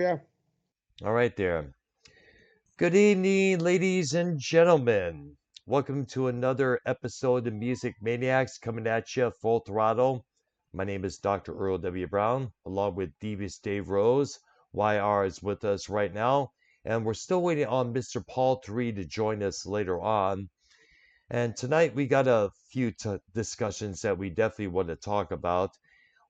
Yeah. All right there. Good evening, ladies and gentlemen. Welcome to another episode of Music Maniacs coming at you full throttle. My name is Dr. Earl W. Brown, along with Devious Dave Rose. YR is with us right now, and we're still waiting on Mr. Paul 3 to join us later on. And tonight we got a few discussions that we definitely want to talk about.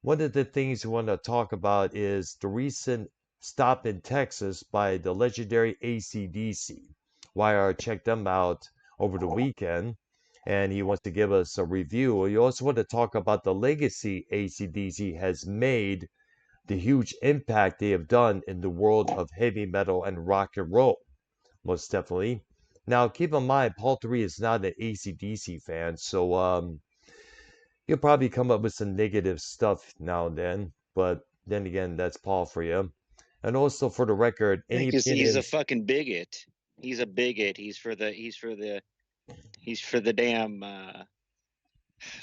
One of the things we want to talk about is the recent stop in Texas by the legendary AC/DC. YR checked them out over the weekend, and he wants to give us a review. We also want to talk about the legacy AC/DC has made, the huge impact they have done in the world of heavy metal and rock and roll, most definitely. Now, keep in mind, Paul 3 is not an AC/DC fan, so he'll probably come up with some negative stuff now and then, but then again, that's Paul for you. And also, for the record, any Because he's a opinions? fucking bigot. He's a bigot. He's for the damn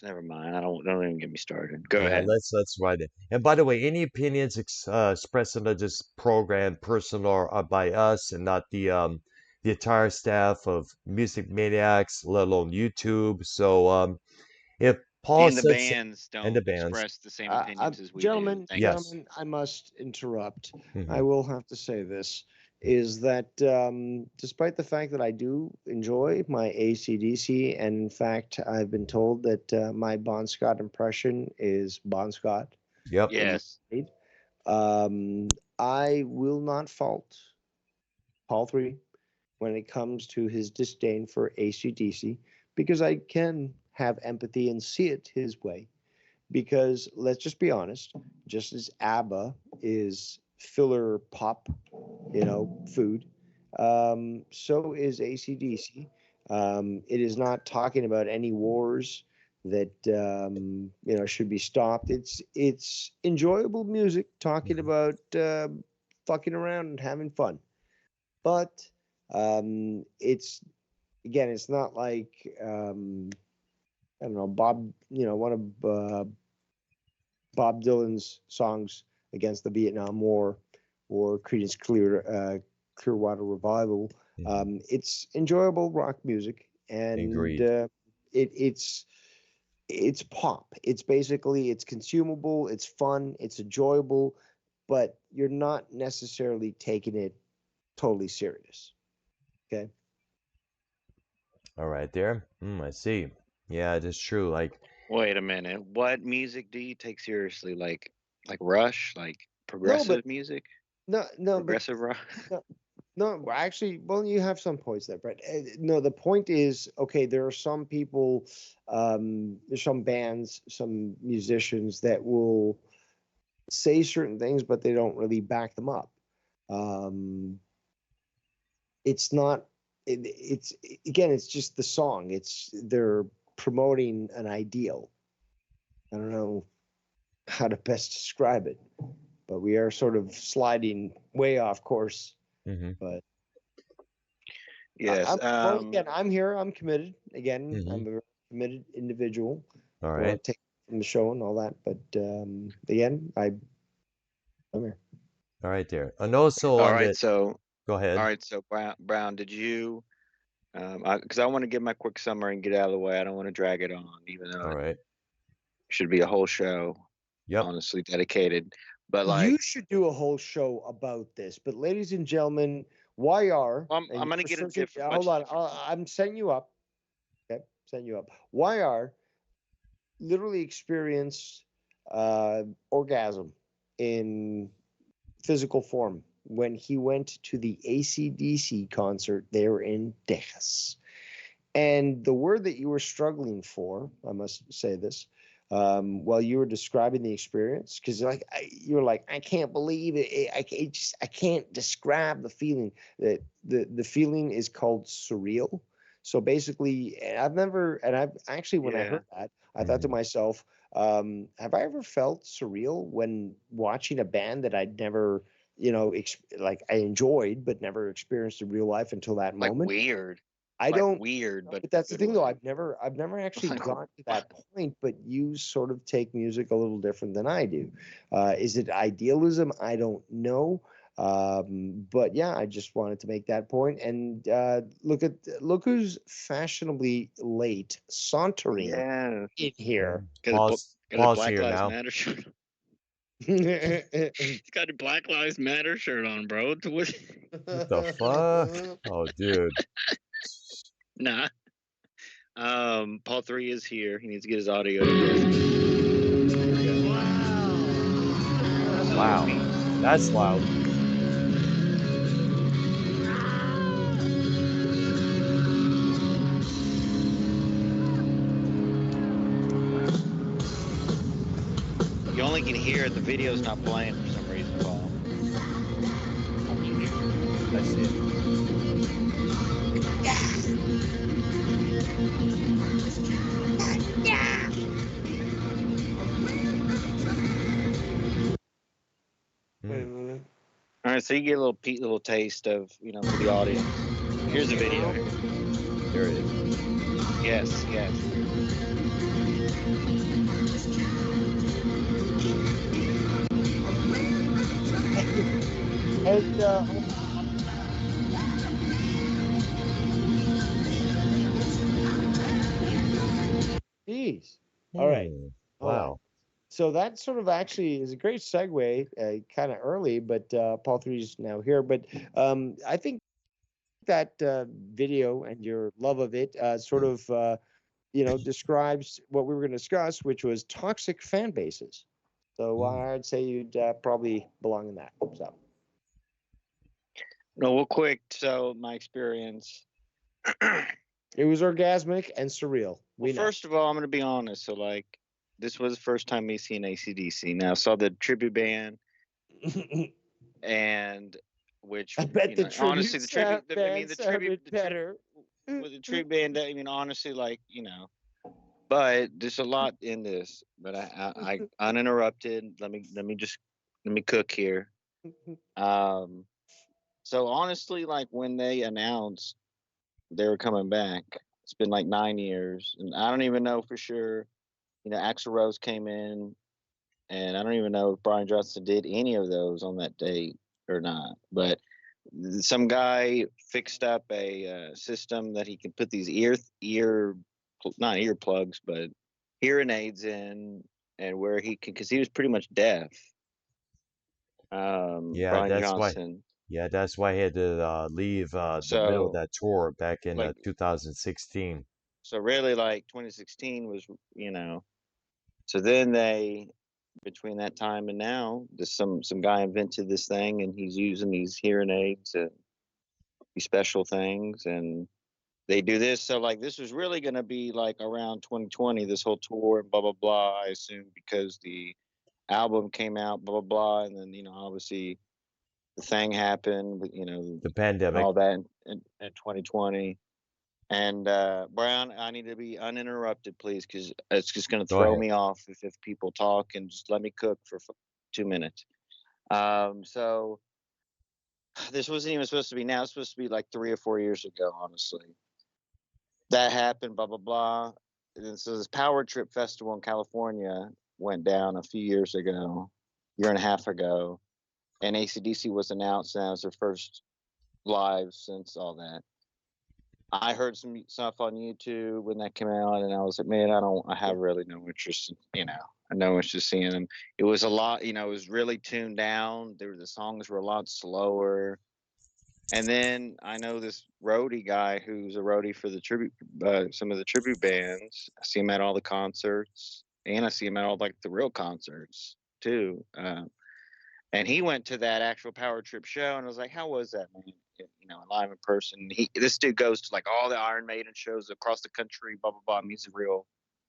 never mind. Don't even get me started. Go Yeah, ahead. let's write it. And by the way, any opinions expressed in this program, personal or by us, and not the entire staff of Music Maniacs, let alone YouTube. So if Paul And the says bands and the don't bands, express the same opinions as we do. Gentlemen, Thank you. yes. gentlemen, I must interrupt. I Hmm. will have to say this is that despite the fact that I do enjoy my ACDC, and in fact, I've been told that my Bon Scott impression is Bon Scott Yep. in Yes. Raid, I will not fault Paul 3 when it comes to his disdain for ACDC because I can have empathy and see it his way because let's just be honest, just as ABBA is filler pop, food, so is ACDC. It is not talking about any wars that should be stopped. It's enjoyable music talking Hmm. about fucking around and having fun, but it's again, it's not like I don't know Bob, one of Bob Dylan's songs against the Vietnam War or Creedence Clearwater Revival. Hmm. It's enjoyable rock music, and Agreed. it's pop. It's basically it's consumable, it's fun, it's enjoyable, but you're not necessarily taking it totally serious. Okay. All right, there. I see. Yeah, it is true. Like, Wait a minute. What music do you take seriously? Like Rush? Like No, but progressive music? no, no, but Progressive rock? no, no, actually, well, you have some points there, Brett. No, the point is, okay, there are some people, there's some bands, some musicians that will say certain things, but they don't really back them up. Um, it's not, it's again, it's just the song. It's they're promoting an ideal. I don't know how to best describe it, but we are sort of sliding way off course. hmm But Yes. well, again, I'm here. I'm committed. Again, hmm I'm a very committed individual. all I right, want to take from the show and all that. But again, I'm here. all right, there. And also All on right, the, so go all ahead. right, so Brown, did you because I want to give my quick summary and get out of the way. I don't want to drag it on, even though All it right. should be a whole show, Yep. honestly, dedicated. But You like, should do a whole show about this. But ladies and gentlemen, YR, and I'm you gonna were get a searching. different, Hold much on, different. I'm setting you up. Okay, setting you up. YR literally experienced orgasm in physical form when he went to the ACDC concert there in Texas. And the word that you were struggling for, I must say this, while you were describing the experience, because you're like, I can't believe it. I can't describe the feeling. That the feeling is called surreal. So basically, and I've actually, when I Yeah. heard that, I thought to Hmm. myself, have I ever felt surreal when watching a band that I'd never, like I enjoyed but never experienced in real life until that Like moment? weird, I like don't, weird, but but in a that's the good thing though. way. I've never actually Like, gone to that point. But you sort of take music a little different than I do. Is it idealism? I don't know. But yeah, I just wanted to make that point. And look who's fashionably late, sauntering Yeah, in Yeah. here. got a Paul's Black here Lives now. Matter shirt. Hey, He's got a Black Lives Matter shirt on, bro. What the fuck? Oh, dude. Nah. Paul 3 is here. He needs to get his audio adjusted. There we go. Wow. That's loud. You only can hear it. The video's not playing for some reason, Paul. I see. a minute. All right, so you get a little taste of, for the audience. Here's the video. There it is. Yes, yes. And geez. All right. Hold on. Wow. So that sort of actually is a great segue, kind of early, but Paul 3 is now here. But I think that video and your love of it sort of, describes what we were going to discuss, which was toxic fan bases. So I'd say you'd probably belong in that. So. No, real quick. So my experience. It was orgasmic and surreal. Well, first of all, I'm going to be honest. So, this was the first time me seeing AC/DC. Now, I saw the tribute band, and which, I bet the honestly, tribute band sounded better. With the tribute band, I mean, honestly, but there's a lot in this. But I uninterrupted. Let me cook here. So honestly, when they announced they were coming back, it's been 9 years, and I don't even know for sure. Axl Rose came in, and I don't even know if Brian Johnson did any of those on that date or not. But some guy fixed up a system that he can put these not earplugs, but hearing aids in, and where he can, because he was pretty much deaf. Yeah, Brian that's why. Johnson. Yeah, that's why he had to leave the middle of So that tour back in like 2016. so really 2016 was so then they, between that time and now, some guy invented this thing, and he's using these hearing aids and these special things, and they do this. So this was really going to be around 2020, this whole tour, and blah blah blah, I assume, because the album came out, blah blah blah, and then obviously the thing happened with The pandemic. all that in 2020. And Brown, I need to be uninterrupted, please, because it's just going to Go throw ahead. me off if people talk, and just let me cook for 2 minutes. So this wasn't even supposed to be now. It's supposed to be 3 or 4 years ago, honestly. That happened, blah, blah, blah. And so this Power Trip Festival in California went down a few years ago, year and a half ago. And AC/DC was announced, and that was their first live since all that. I heard some stuff on YouTube when that came out, and I was like, man, I have really no interest in, I no interest in seeing them. It was a lot, it was really tuned down. The songs were a lot slower. And then I know this roadie guy who's a roadie for the tribute, some of the tribute bands. I see him at all the concerts, and I see him at all the real concerts too. And he went to that actual Power Trip show, and I was like, "How was that, man? Live in person." This dude goes to all the Iron Maiden shows across the country, blah blah blah. He's a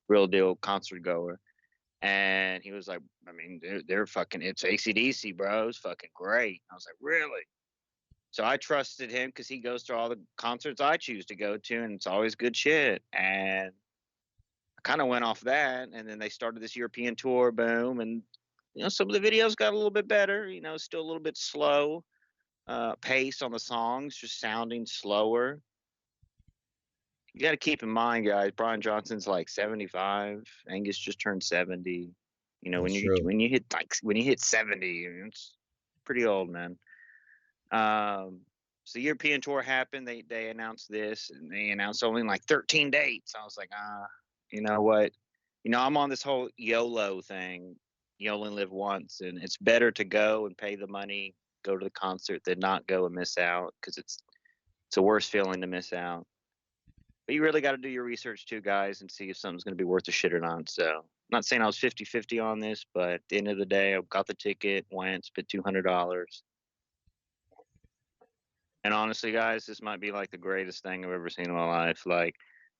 real deal concert goer, and he was like, "I mean, they're fucking. It's AC/DC, bro. It's fucking great." I was like, "Really?" So I trusted him because he goes to all the concerts I choose to go to, and it's always good shit. And I kind of went off that, and then they started this European tour, boom, and some of the videos got a little bit better. Still a little bit slow pace on the songs, just sounding slower. You got to keep in mind, guys, Brian Johnson's 75. Angus just turned 70. That's true. When you hit 70, it's pretty old, man. So the European tour happened. They announced this, and they announced only like 13 dates. I was like, you know what? I'm on this whole YOLO thing. You only live once, and it's better to go and pay the money, go to the concert, than not go and miss out, because it's a worse feeling to miss out. But you really got to do your research too, guys, and see if something's going to be worth a shit or not. So I'm not saying I was 50-50 on this, but at the end of the day, I got the ticket, went, spent $200. And honestly, guys, this might be like the greatest thing I've ever seen in my life. Like,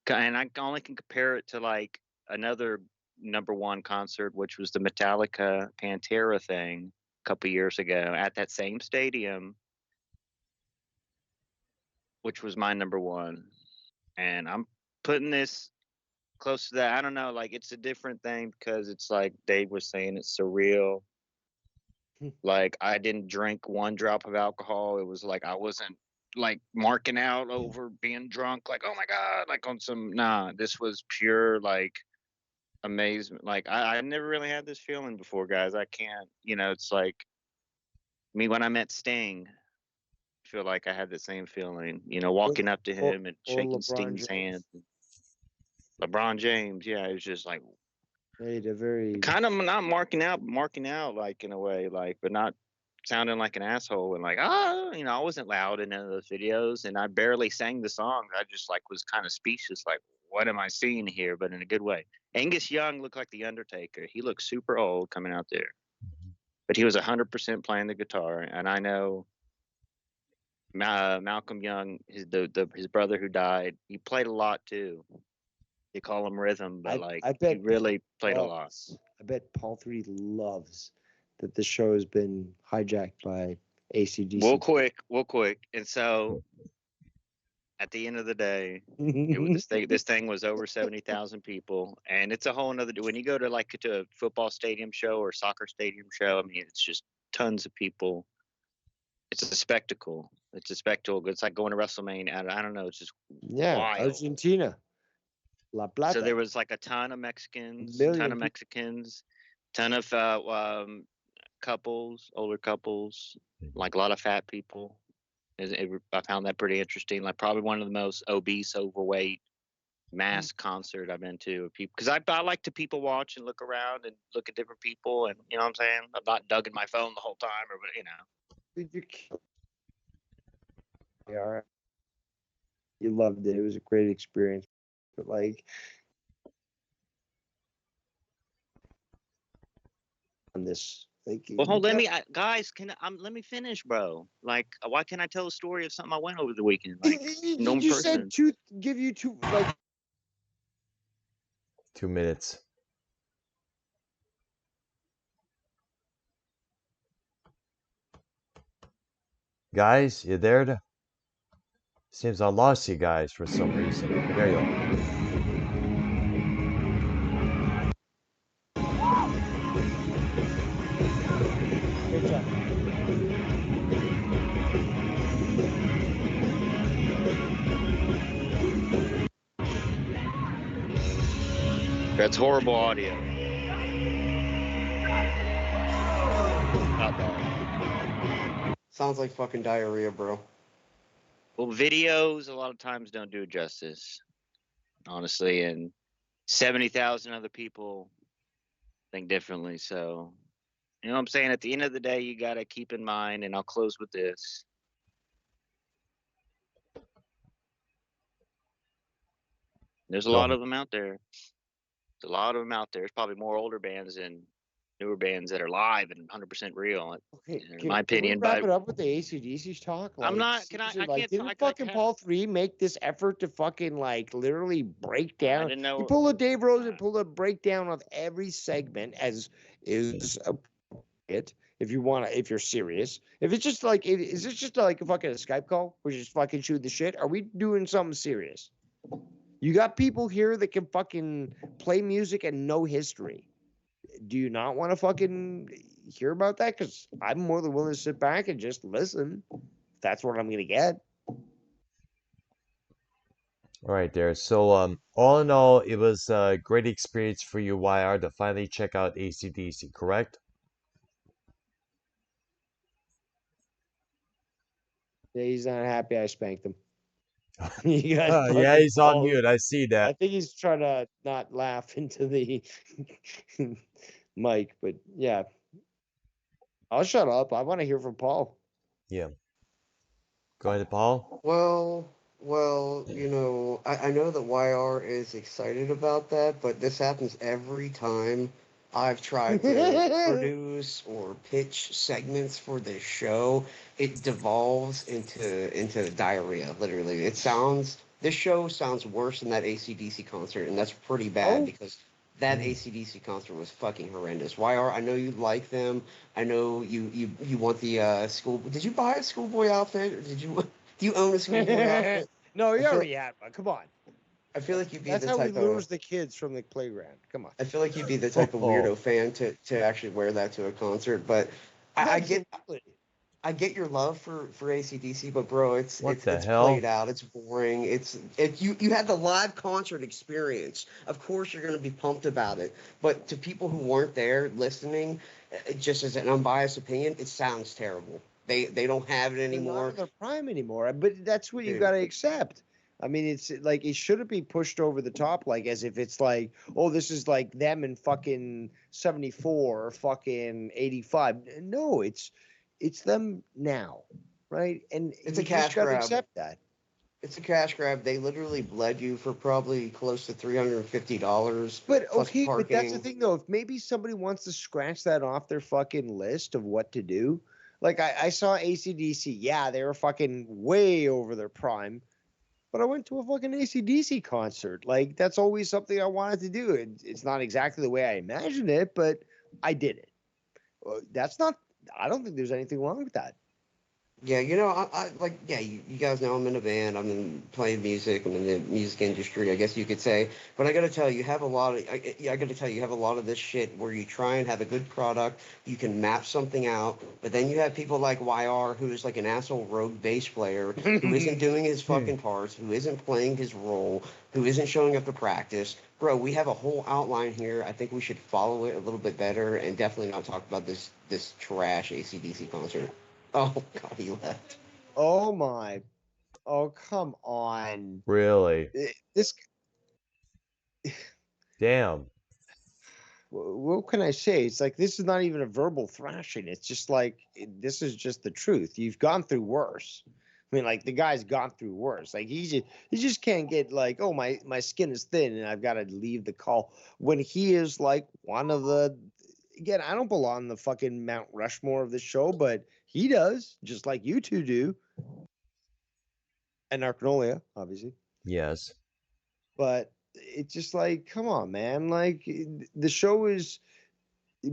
and I only can compare it to like another number one concert, which was the Metallica Pantera thing a couple years ago at that same stadium, which was my number one. And I'm putting this close to that. I don't know, like it's a different thing because it's like Dave was saying, it's surreal. Like I didn't drink one drop of alcohol. It was like I wasn't like marking out over being drunk, like, oh my God, like on some, nah, this was pure like amazement. Like I never really had this feeling before, guys. I can't, it's like me when I met Sting. I feel like I had the same feeling, walking up to him and or shaking LeBron Sting's James. hand. LeBron James, yeah, it was just like Made a very kind of not marking out, like in a way, like, but not sounding like an asshole and like, I wasn't loud in any of those videos, and I barely sang the song. I just like was kind of speechless, like, what am I seeing here? But in a good way. Angus Young looked like the Undertaker. He looked super old coming out there, but he was 100% playing the guitar. And I know Malcolm Young, his brother who died, he played a lot too. They call him Rhythm, but like I he bet really played a lot. I bet Paul 3 loves that the show has been hijacked by AC/DC. Real quick. And so at the end of the day, this thing was over 70,000 people, and it's a whole nother. When you go to like to a football stadium show or soccer stadium show, I mean, it's just tons of people. It's a spectacle. It's a spectacle. It's like going to WrestleMania. I don't know. It's just wild. Argentina, La Plata. So there was like a ton of Mexicans, ton of couples, older couples, like a lot of fat people. I found that pretty interesting. Like probably one of the most obese, overweight mass concert I've been to. Because I like to people watch and look around and look at different people, and you know what I'm saying. I'm not dugging my phone the whole time, Yeah, you loved it. It was a great experience, but like on this. Well, guys, let me finish, bro. Like, why can't I tell a story of something I went over the weekend? Like, you just said give you two, like 2 minutes. Guys, you there? Seems I lost you guys for some reason. There you are. That's horrible audio. Not bad. Sounds like fucking diarrhea, bro. Well, videos a lot of times don't do it justice, honestly, and 70,000 other people think differently. So, you know what I'm saying? At the end of the day, you got to keep in mind, and I'll close with this. There's a lot of them out there. There's a lot of them out there. There's probably more older bands than newer bands that are live and 100% real. Okay, in my opinion, can we wrap it up with the AC/DC talk? Like, I'm not. Can I can't. Didn't fucking Paul 3 make this effort to fucking like literally break down? I didn't know. You pull a Dave Rose and pull a breakdown of every segment as is it. If you want to, if you're serious, if it's just like, is this just like a fucking Skype call? We're just fucking shooting the shit. Are we doing something serious? You got people here that can fucking play music and know history. Do you not want to fucking hear about that? Because I'm more than willing to sit back and just listen. That's what I'm going to get. All right, there. So, all in all, it was a great experience for you, YR, to finally check out AC/DC, correct? Yeah, he's not happy I spanked him. You guys Yeah, fucking he's on follow. mute. I see that. I think he's trying to not laugh into the mic, but yeah. I'll shut up. I want to hear from Paul. Yeah. Go ahead, Paul. Well, I know that YR is excited about that, but this happens every time I've tried to produce or pitch segments for this show. It devolves into diarrhea, literally. This show sounds worse than that AC/DC concert, and that's pretty bad Oh, because that AC/DC concert was fucking horrendous. YR, I know you like them. I know you want the school. Did you buy a schoolboy outfit? Or did you? Do you own a schoolboy outfit? no, I you feel already had one. Come on. I feel like you'd be That's the how we type of lose the kids from the playground. Come on. I feel like you'd be the type of Oh, weirdo fan to actually wear that to a concert. But I, I get Absolutely. I get your love for AC/DC, but bro, it's what it's the it's played hell? out. It's boring. You had the live concert experience. Of course, you're gonna be pumped about it. But to people who weren't there listening, just as an unbiased opinion, it sounds terrible. They don't have it They're not anymore, in their prime anymore. But that's what you dude. got to accept. I mean, it's like it shouldn't be pushed over the top, like as if it's like, oh, this is like them in fucking 74 or fucking 85. No, it's them now, right? And It's a you just cash got to grab. accept that. It's a cash grab. They literally bled you for probably close to $350 But plus okay, but that's the parking. thing though. If maybe somebody wants to scratch that off their fucking list of what to do, like I saw ACDC, yeah, they were fucking way over their prime, but I went to a fucking ACDC concert. Like that's always something I wanted to do. It's not exactly the way I imagined it, but I did it. That's not. I don't think there's anything wrong with that. Yeah, I like, yeah, you guys know I'm in a band. I'm in playing music. I'm in the music industry, I guess you could say. But I gotta tell you, you have a lot of, I gotta tell you, you have a lot of this shit where you try and have a good product, you can map something out, but then you have people like YR, who is like an asshole rogue bass player, who isn't doing his Hmm. fucking parts, who isn't playing his role, who isn't showing up to practice. Bro, we have a whole outline here. I think we should follow it a little bit better and definitely not talk about this trash AC/DC concert. Oh God, he left. Oh my. Oh come on. Really? This. Damn. What can I say? It's like this is not even a verbal thrashing. It's just like this is just the truth. You've gone through worse. I mean, like the guy's gone through worse. Like he just can't get like, oh my skin is thin and I've got to leave the call when he is like one of the. Again, I don't belong in the fucking Mount Rushmore of the show, but he does, just like you two do, and Arcanolia, obviously. Yes. But it's just like, come on, man. Like the show is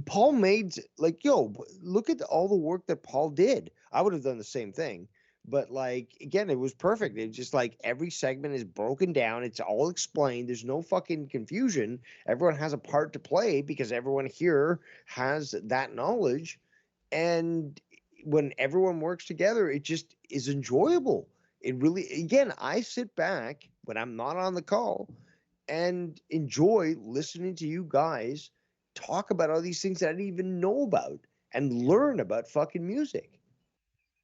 Paul made like, yo, look at all the work that Paul did. I would have done the same thing. But like again, it was perfect. It's just like every segment is broken down. It's all explained. There's no fucking confusion. Everyone has a part to play because everyone here has that knowledge. And when everyone works together, it just is enjoyable. It really, again, I sit back when I'm not on the call and enjoy listening to you guys talk about all these things that I didn't even know about and learn about fucking music.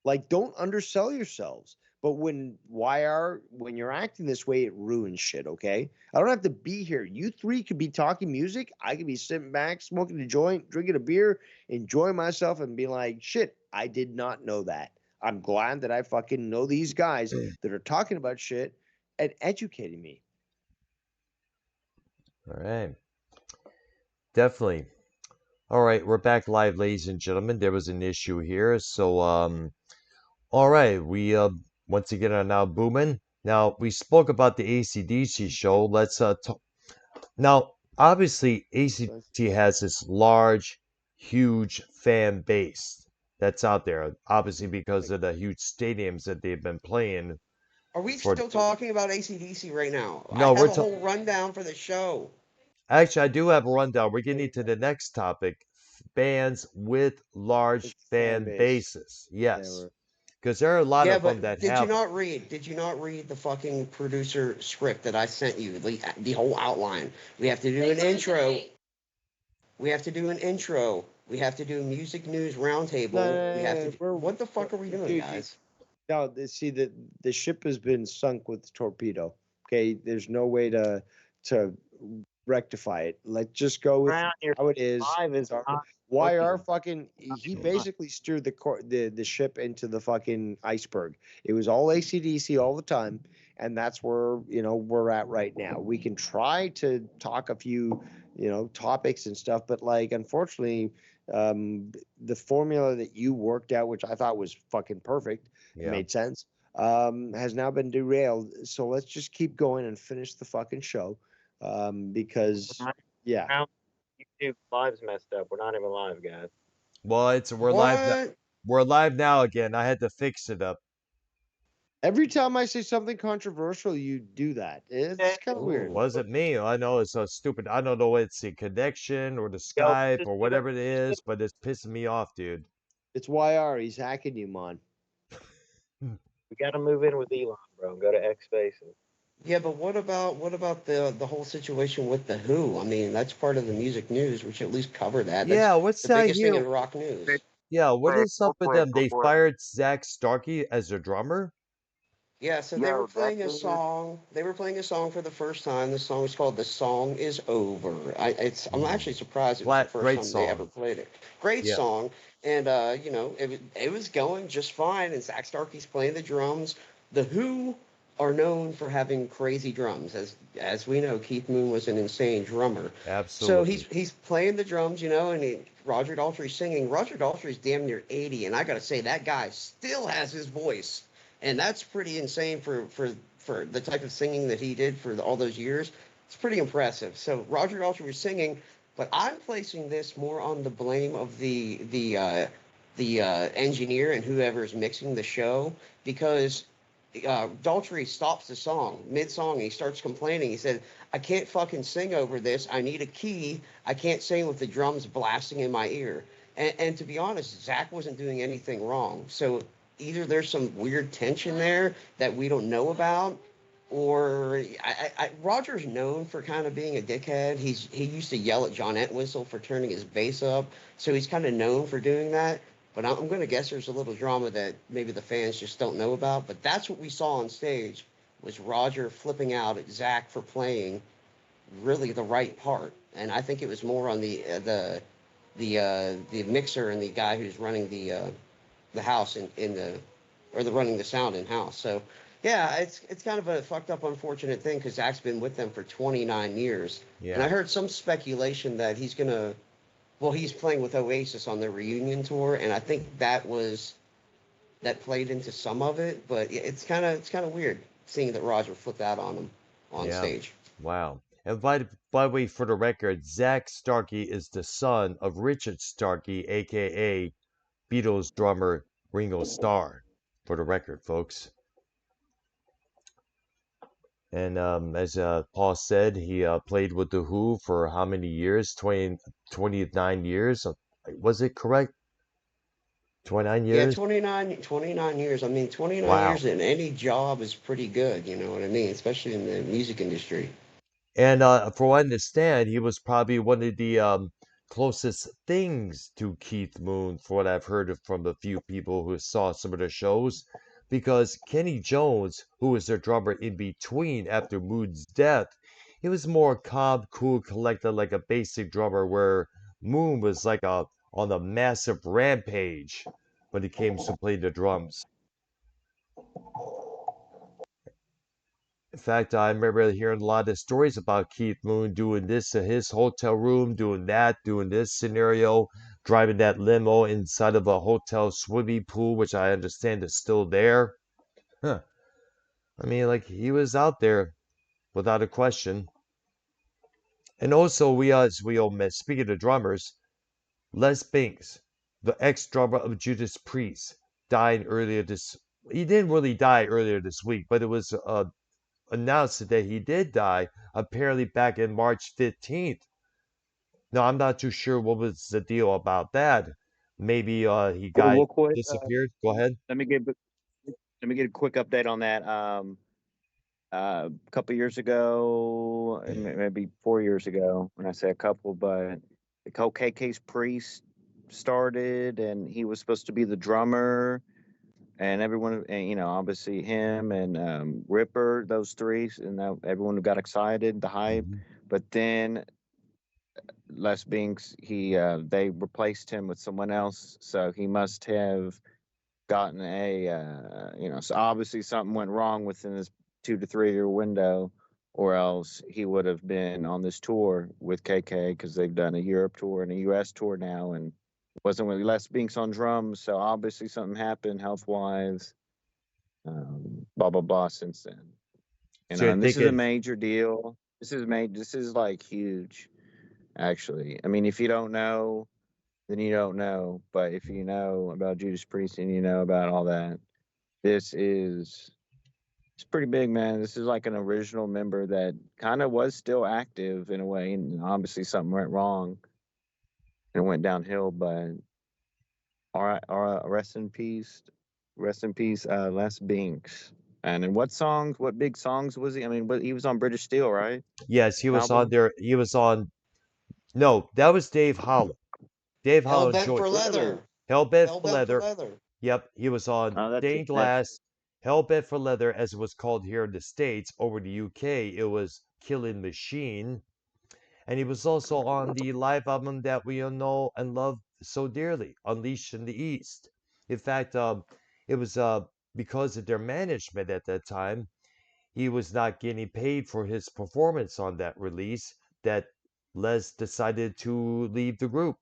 Like, don't undersell yourselves. But when you're acting this way, it ruins shit, okay? I don't have to be here. You three could be talking music. I could be sitting back, smoking a joint, drinking a beer, enjoying myself, and be like, shit, I did not know that. I'm glad that I fucking know these guys that are talking about shit and educating me. All right. Definitely. All right, we're back live, ladies and gentlemen. There was an issue here, so all right, we once again are now booming. Now we spoke about the ACDC show. Let's talk. Now, obviously, ACDC has this large, huge fan base that's out there. Obviously, because Like, of the huge stadiums that they've been playing Are we for. still talking about AC/DC right now? I No, have we're a whole rundown for the show. actually I do have a rundown. We're getting to the next topic: bands with large it's fan fan base. bases. Yeah, Yes, because there are a lot Yeah, of them that but did you have. not read? Did you not read the fucking producer script that I sent you? The whole outline. We have to do an intro. We have to do an intro. We have to do a music news no, roundtable. no, We no, have to no, do. What the fuck are we doing, dude, guys? No, see the ship has been sunk with the torpedo. Okay, there's no way to rectify it. Let's just go with Around here, how it is. five is It's our, not YR looking. fucking he basically steered the ship into the fucking iceberg. It was all ACDC all the time, and that's where we're at right now. We can try to talk a few topics and stuff, but like unfortunately, the formula that you worked out, which I thought was fucking perfect, Yeah. made sense, has now been derailed. So let's just keep going and finish the fucking show, because yeah. Now, YouTube live's messed up. We're not even live, guys. Well, we're live. What? We're live now again. I had to fix it up. Every time I say something controversial, you do that. It's kind of weird. Wasn't me. I know it's so stupid. I don't know it's the connection or the Skype or whatever it is, but it's pissing me off, dude. It's YR. He's hacking you, man. We got to move in with Elon, bro. And go to X Spaces. Yeah, but what about the whole situation with the Who? I mean, that's part of the music news. We should at least cover that. That's Yeah, what's the that biggest thing here? in rock news. Yeah, what is up with them? They fired Zach Starkey as their drummer? Yeah, so they were playing a song. They were playing a song for the first time. The song was called "The Song Is Over." I'm actually surprised it was the Great first time they song. ever played it. Great Yeah. song, and it was going just fine. And Zach Starkey's playing the drums. The Who are known for having crazy drums, as we know. Keith Moon was an insane drummer. Absolutely. So he's playing the drums, and Roger Daltrey's singing. Roger Daltrey's damn near 80, and I got to say that guy still has his voice. And that's pretty insane for the type of singing that he did for all those years. It's pretty impressive. So Roger Daltrey was singing, but I'm placing this more on the blame of the engineer and whoever's mixing the show, because Daltrey stops the song mid-song and he starts complaining. He said, "I can't fucking sing over this. I need a key. I can't sing with the drums blasting in my ear." And to be honest, Zach wasn't doing anything wrong. So either there's some weird tension there that we don't know about, or Roger's known for kind of being a dickhead. He used to yell at John Entwistle for turning his bass up, so he's kind of known for doing that. But I'm going to guess there's a little drama that maybe the fans just don't know about. But that's what we saw on stage, was Roger flipping out at Zach for playing really the right part. And I think it was more on the mixer and the guy who's running the house running the sound in house. So yeah, it's kind of a fucked up, unfortunate thing, because Zach's been with them for 29 years. Yeah. And I heard some speculation that he's playing with Oasis on their reunion tour, and I think that played into some of it. But it's kind of weird seeing that Roger flipped out on him on stage. Wow. And by the way, for the record, Zach Starkey is the son of Richard Starkey, aka Beatles drummer Ringo Starr. For the record, folks. And as Paul said, he played with The Who for how many years? 29 years? Was it correct? 29 years? Yeah, 29 years. I mean, 29 years in any job is pretty good, you know what I mean? Especially in the music industry. And for what I understand, he was probably one of the closest things to Keith Moon, for what I've heard from a few people who saw some of the shows. Because Kenny Jones, who was their drummer in between after Moon's death, he was more calm, cool, collected, like a basic drummer, where Moon was like on a massive rampage when it came to playing the drums. In fact, I remember hearing a lot of stories about Keith Moon doing this in his hotel room, doing that, doing this scenario, driving that limo inside of a hotel swimming pool, which I understand is still there. Huh. I mean, like, he was out there without a question. And also, as we all met, speaking of drummers, Les Binks, the ex-drummer of Judas Priest, died earlier this. He didn't really die earlier this week, but it was announced that he did die apparently back in March 15th. Now, I'm not too sure what was the deal about that. Maybe he got disappeared. Go ahead. Let me get a quick update on that. A couple years ago, maybe 4 years ago, when I say a couple, but the whole KK's Priest started, and he was supposed to be the drummer, and everyone, and, obviously him and Ripper, those three, and everyone got excited, the hype. Mhm. But then Les Binks, they replaced him with someone else, so he must have gotten so obviously something went wrong within this 2 to 3 year window, or else he would have been on this tour with KK, because they've done a Europe tour and a US tour now, and it wasn't with Les Binks on drums, so obviously something happened health wise, blah blah blah since then. So you're And this is a thinking, major deal. This is like huge, actually. I mean, if you don't know, then you don't know. But if you know about Judas Priest and you know about all that, this is it's pretty big, man. This is like an original member that kind of was still active in a way, and obviously something went wrong and went downhill. But all right, rest in peace, Les Binks. And in what big songs was he? I mean, but he was on British Steel, right? yes, he was on Album. there. He was on. No, that was Dave Holland. Dave Hell Holland bent joined for Really? leather. Hellbent Hell for bent for Leather. leather. Yep, he was on Oh, that's it. Stained Glass, Hellbent for Leather, as it was called here in the States. Over the UK, it was Killing Machine. And he was also on the live album that we all know and love so dearly, Unleashed in the East. In fact, it was because of their management at that time, he was not getting paid for his performance on that release, that Les decided to leave the group.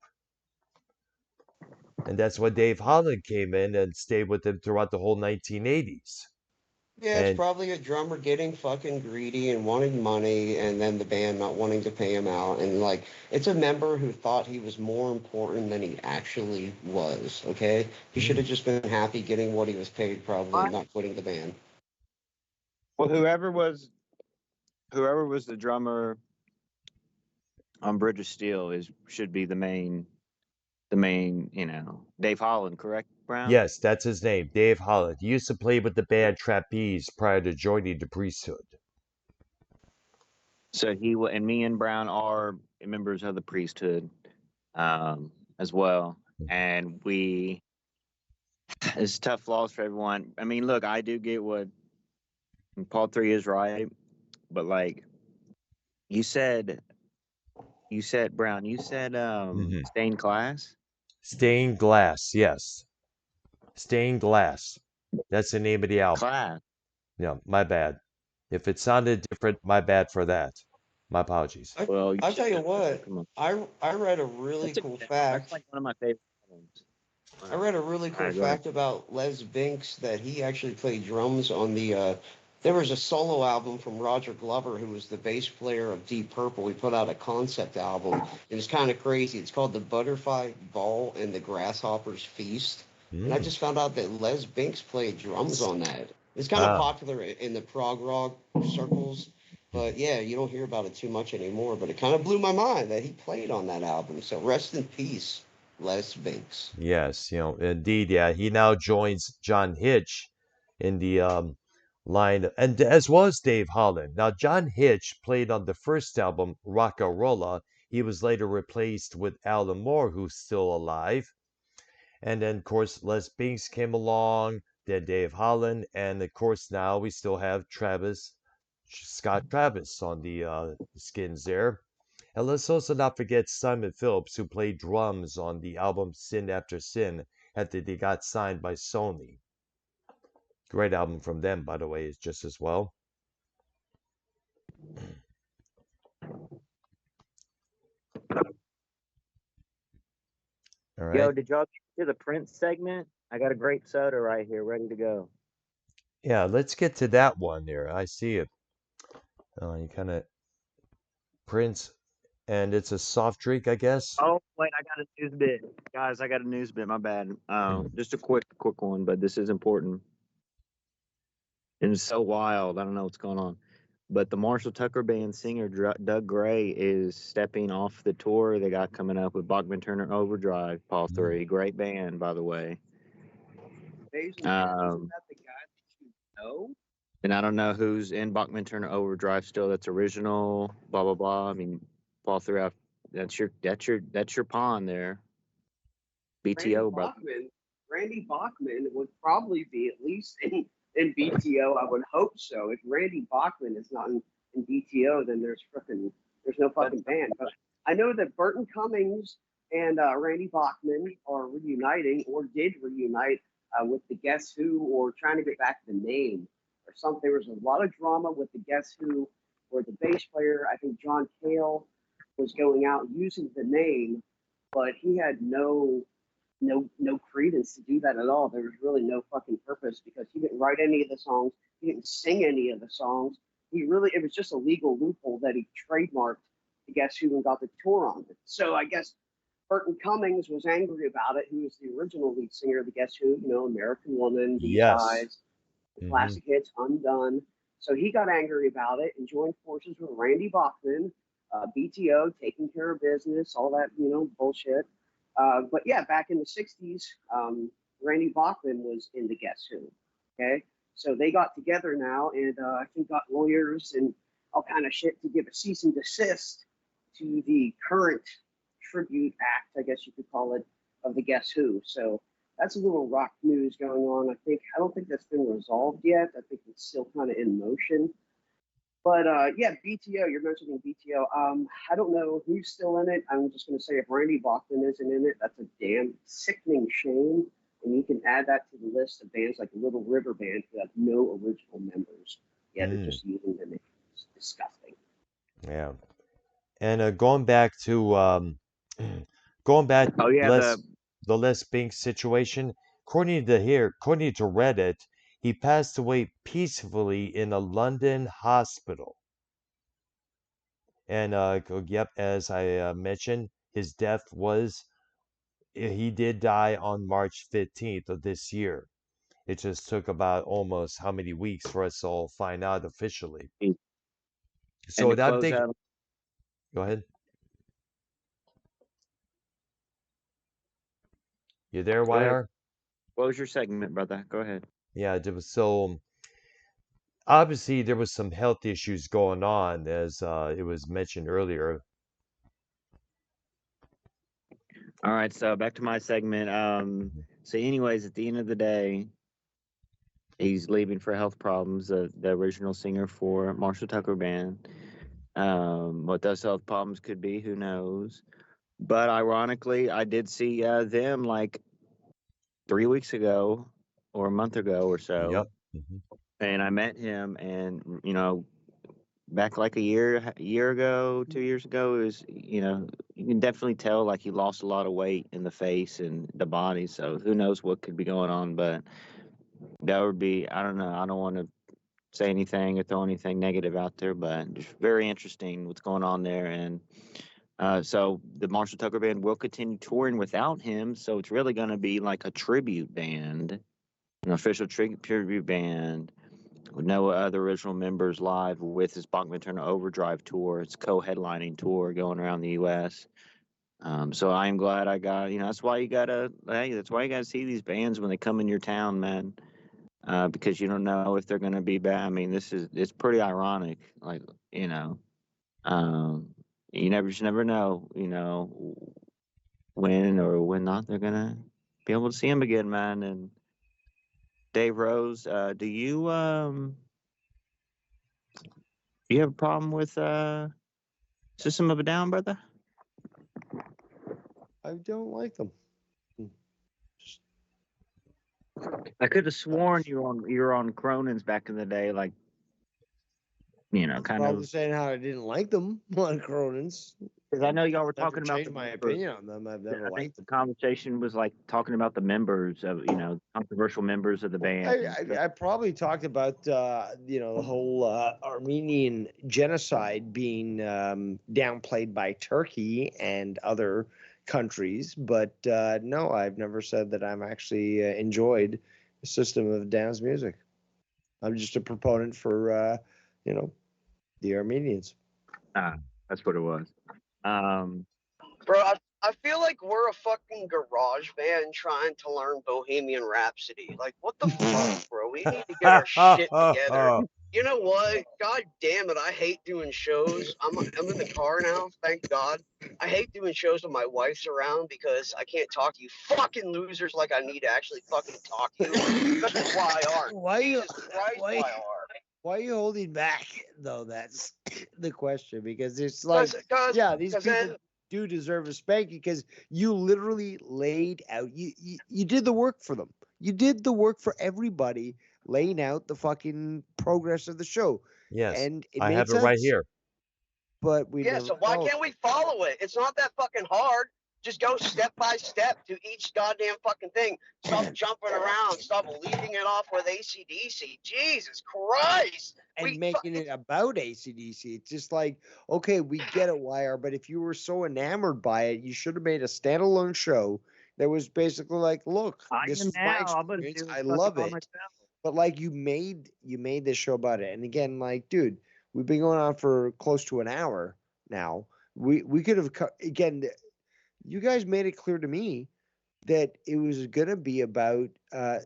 And that's when Dave Holland came in and stayed with them throughout the whole 1980s. Yeah, it's And probably a drummer getting fucking greedy and wanting money, and then the band not wanting to pay him out. And like, it's a member who thought he was more important than he actually was. Okay, he should mm, have just been happy getting what he was paid, probably, and not quitting the band. Well, whoever was the drummer on British Steel should be the main, Dave Holland, correct, Brown? yes, that's his name, Dave Holland. He used to play with the band Trapeze prior to joining the priesthood. So and me and Brown are members of the priesthood, as well, and it's tough loss for everyone. I mean, look, I do get what Paul 3 is right, but like you said, Brown, you said Hmm. stained glass. Stained Glass, yes. Stained Glass. That's the name of the album. Class. Yeah, my bad. If it sounded different, my bad for that. My apologies. I Well, you I'll should tell you know. what, Come on. I read a really That's a cool good album. That's fact. like one of my favorite albums. I read a really All cool right, go ahead. fact about Les Binks that he actually played drums on there was a solo album from Roger Glover, who was the bass player of Deep Purple. He put out a concept album. It was kind of crazy. It's called The Butterfly Ball and the Grasshopper's Feast. And I Mm. just found out that Les Binks played drums on that. It's kind of Ah, popular in the prog rock circles, but yeah, you don't hear about it too much anymore. But it kind of blew my mind that he played on that album. So rest in peace, Les Binks. yes, indeed, yeah. He now joins John Hitch in the line, and as well as Dave Holland. Now, John Hitch played on the first album, Rock-a-Rolla. He was later replaced with Alan Moore, who's still alive. And then, of course, Les Binks came along, then Dave Holland, and of course, now we still have Scott Travis on the skins there. And let's also not forget Simon Phillips, who played drums on the album Sin After Sin after they got signed by Sony. Great album from them, by the way, is just as well. All Yo, right. did y'all get to the Prince segment? I got a grape soda right here, ready to go. Yeah, let's get to that one there. I see it. You kind of Prince, and it's a soft drink, I guess. Oh wait, I got a news bit, guys. I got a news bit. My bad. Mm. Just a quick one, but this is important and it's so wild. I don't know what's going on. But the Marshall Tucker Band singer Doug Gray is stepping off the tour they got coming up with Bachman Turner Overdrive. Paul Mm. 3, great band, by the way. Isn't Um, that the guy that you know? and I don't know who's in Bachman Turner Overdrive still. That's original. Blah blah blah. I mean, Paul 3. That's your pawn there. Randy BTO, brother. Bachman. Randy Bachman would probably be at least in BTO. I would hope so. If Randy Bachman is not in BTO, then there's no fucking band. But I know that Burton Cummings and Randy Bachman are reuniting or did reunite with the Guess Who, or trying to get back the name or something. There was a lot of drama with the Guess Who, where the bass player, I think John Cale, was going out using the name, but he had no credence to do that at all. There was really no fucking purpose, because he didn't write any of the songs, he didn't sing any of the songs. It was just a legal loophole that he trademarked to Guess Who and got the tour on it. So I guess Burton Cummings was angry about it, who was the original lead singer of the Guess Who, American Woman, These Yes. Eyes, the classic hits, Undone. So he got angry about it and joined forces with Randy Bachman, BTO, taking care of business, all that, bullshit. But yeah, back in the 60s, Randy Bachman was in the Guess Who. Okay. So they got together now, and I think got lawyers and all kind of shit to give a cease and desist to the current tribute act, I guess you could call it, of the Guess Who. So that's a little rock news going on. I don't think that's been resolved yet. I think it's still kind of in motion. But yeah, BTO, you're mentioning BTO. I don't know who's still in it. I'm just going to say if Randy Bachman isn't in it, that's a damn sickening shame. And you can add that to the list of bands like Little River Band, who have no original members. Yeah, they're just using the name. It's disgusting. Yeah. And going back to the Les Binks situation, according to Reddit, he passed away peacefully in a London hospital. And yep, as I mentioned, his death he did die on March 15th of this year. It just took about almost how many weeks for us to all find out officially. So I'm thinking, go ahead. You there, YR? What was your segment, brother? Go ahead. Yeah, so obviously there was some health issues going on, as it was mentioned earlier. All right, so back to my segment. So anyways, at the end of the day, he's leaving for health problems. The original singer for Marshall Tucker Band. What those health problems could be, who knows? But ironically, I did see them like 3 weeks ago or a month ago or so. Yep. And I met him, and back like a year ago, 2 years ago, you can definitely tell like he lost a lot of weight in the face and the body. So who knows what could be going on? But that would be, I don't know. I don't want to say anything or throw anything negative out there, but just very interesting what's going on there. And so the Marshall Tucker Band will continue touring without him. So it's really going to be like a tribute band, an official tribute band with no other original members live, with his Bachman Turner Overdrive tour. It's co-headlining tour going around the U.S. So I'm glad I got, that's why you gotta see these bands when they come in your town, man. Because you don't know if they're gonna be bad. I mean, it's pretty ironic, like, you never know, when or when not they're gonna be able to see him again, man. And Dave Rose, do you have a problem with System of a Down, brother? I don't like them. I could have sworn you were on Cronin's back in the day, like, kind Probably of saying how I didn't like them on Cronin's. because I know y'all were Never talking about changed my opinion on them. I've never I think liked the them. conversation was like talking about the members of controversial members of the band. I probably talked about the whole Armenian genocide being downplayed by Turkey and other countries, but no, I've never said that I'm actually enjoyed the System of a Down's music. I'm just a proponent for the Armenians. That's what it was. Bro, I feel like we're a fucking garage band trying to learn Bohemian Rhapsody. Like, what the fuck, bro? We need to get our shit together. You know what? God damn it, I hate doing shows. I'm in the car now, thank God. I hate doing shows when my wife's around because I can't talk to you fucking losers like I need to actually fucking talk to you. Especially YR. Why you Jesus Christ, why YR. why are you holding back though? That's the question, because it's like, yeah, these people then do deserve a spanking because you literally laid out. You did the work for them. You did the work for everybody, laying out the fucking progress of the show, Yes, and it I made have it right sense. here. But we yeah, never so why followed. can't we follow it? It's not that fucking hard. Just go step by step to each goddamn fucking thing. Stop jumping around. Stop leaving it off with AC/DC. Jesus Christ. And making it about AC/DC. It's just like, okay, we get it, YR, but if you were so enamored by it, you should have made a standalone show that was basically like, look, this is my experience. I love it. But like, you made this show about it. And again, like, dude, we've been going on for close to an hour now. We could have again. You guys made it clear to me that it was gonna be about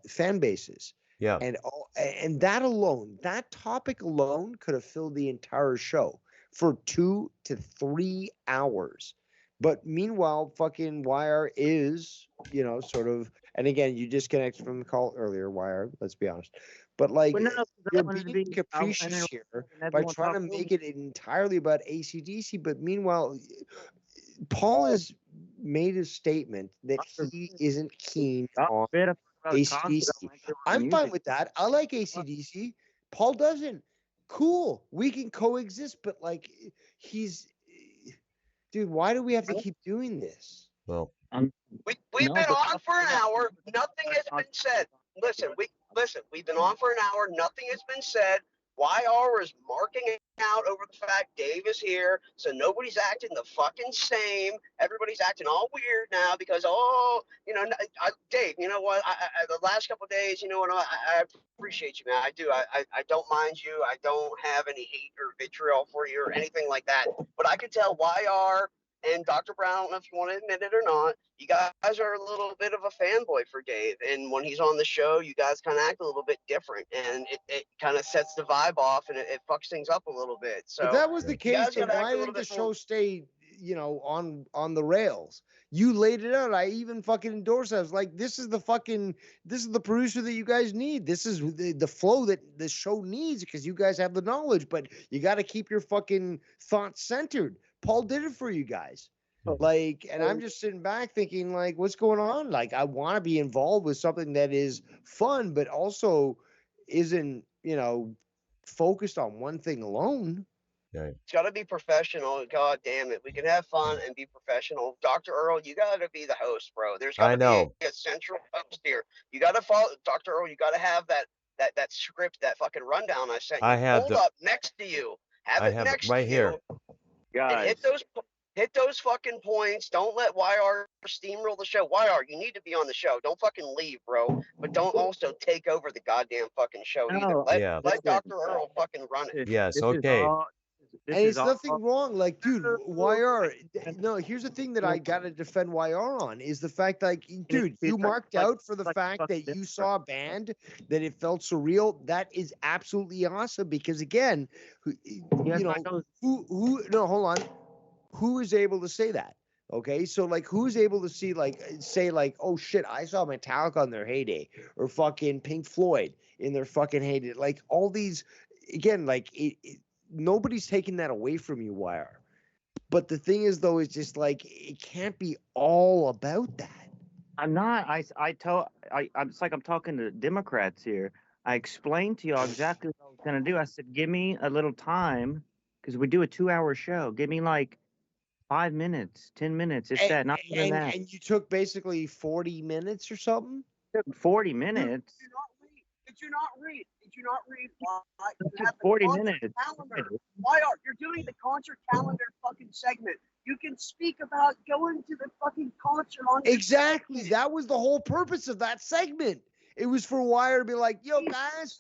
fan bases. Yeah. And that alone, that topic alone, could have filled the entire show for 2 to 3 hours. But meanwhile, fucking YR is, sort of, and again, you disconnected from the call earlier, YR, let's be honest. But like, you're being capricious here by trying to make it entirely about AC/DC. But meanwhile, Paul has made a statement that he isn't keen on AC/DC. I'm fine with that. I like AC/DC. Paul doesn't. Cool. We can coexist, but like, dude, why do we have to keep doing this? Well, we've been on for an hour. Nothing has been said. Listen, we've been on for an hour. Nothing has been said. YR is marking out over the fact Dave is here, so nobody's acting the fucking same. Everybody's acting all weird now because, Dave, you know what? The last couple of days, you know what? I appreciate you, man. I do. I don't mind you. I don't have any hate or vitriol for you or anything like that. But I could tell YR and Dr. Brown, I don't know if you want to admit it or not, you guys are a little bit of a fanboy for Dave. And when he's on the show, you guys kind of act a little bit different. And it kind of sets the vibe off and it fucks things up a little bit. So if that was the case, then why didn't the show stay, on the rails? You laid it out. I even fucking endorsed it. I was like, this is the producer that you guys need. This is the flow that the show needs because you guys have the knowledge, but you got to keep your fucking thoughts centered. Paul did it for you guys. Like, and I'm just sitting back thinking, like, what's going on? Like, I want to be involved with something that is fun, but also isn't, focused on one thing alone. Right. It's got to be professional. God damn it. We can have fun and be professional. Dr. Earl, you got to be the host, bro. There's got to be a central host here. You got to follow, Dr. Earl, you got to have that script, that fucking rundown I sent you. I have Hold up next to you. Have it next right to here. You. And hit those fucking points. Don't let YR steamroll the show. YR, you need to be on the show. Don't fucking leave, bro. But don't also take over the goddamn fucking show either. Let Dr. Earl fucking run it. Yes, okay. And it's nothing wrong. Like, dude, YR. No, here's the thing that I gotta defend YR on is the fact, like, dude, you marked out for the fact that you saw a band that it felt surreal. That is absolutely awesome because, again, who? No, hold on. Who is able to say that? Okay, so like, who's able to say like, oh shit, I saw Metallica on their heyday, or fucking Pink Floyd in their fucking heyday. Like, all these, again, like, nobody's taking that away from you, YR. But the thing is, though, is just like, it can't be all about that. I'm not. It's like I'm talking to Democrats here. I explained to y'all exactly what I was gonna do. I said, give me a little time because we do a 2-hour show. Give me like 5 minutes, 10 minutes. It's that, not even that. And you took basically 40 minutes or something? 40 minutes. Did you not read? Did you not read? You took 40 minutes. Calendar. Why are you're doing the concert calendar fucking segment? You can speak about going to the fucking concert on. Exactly. That was the whole purpose of that segment. It was for YR to be like, yo, guys,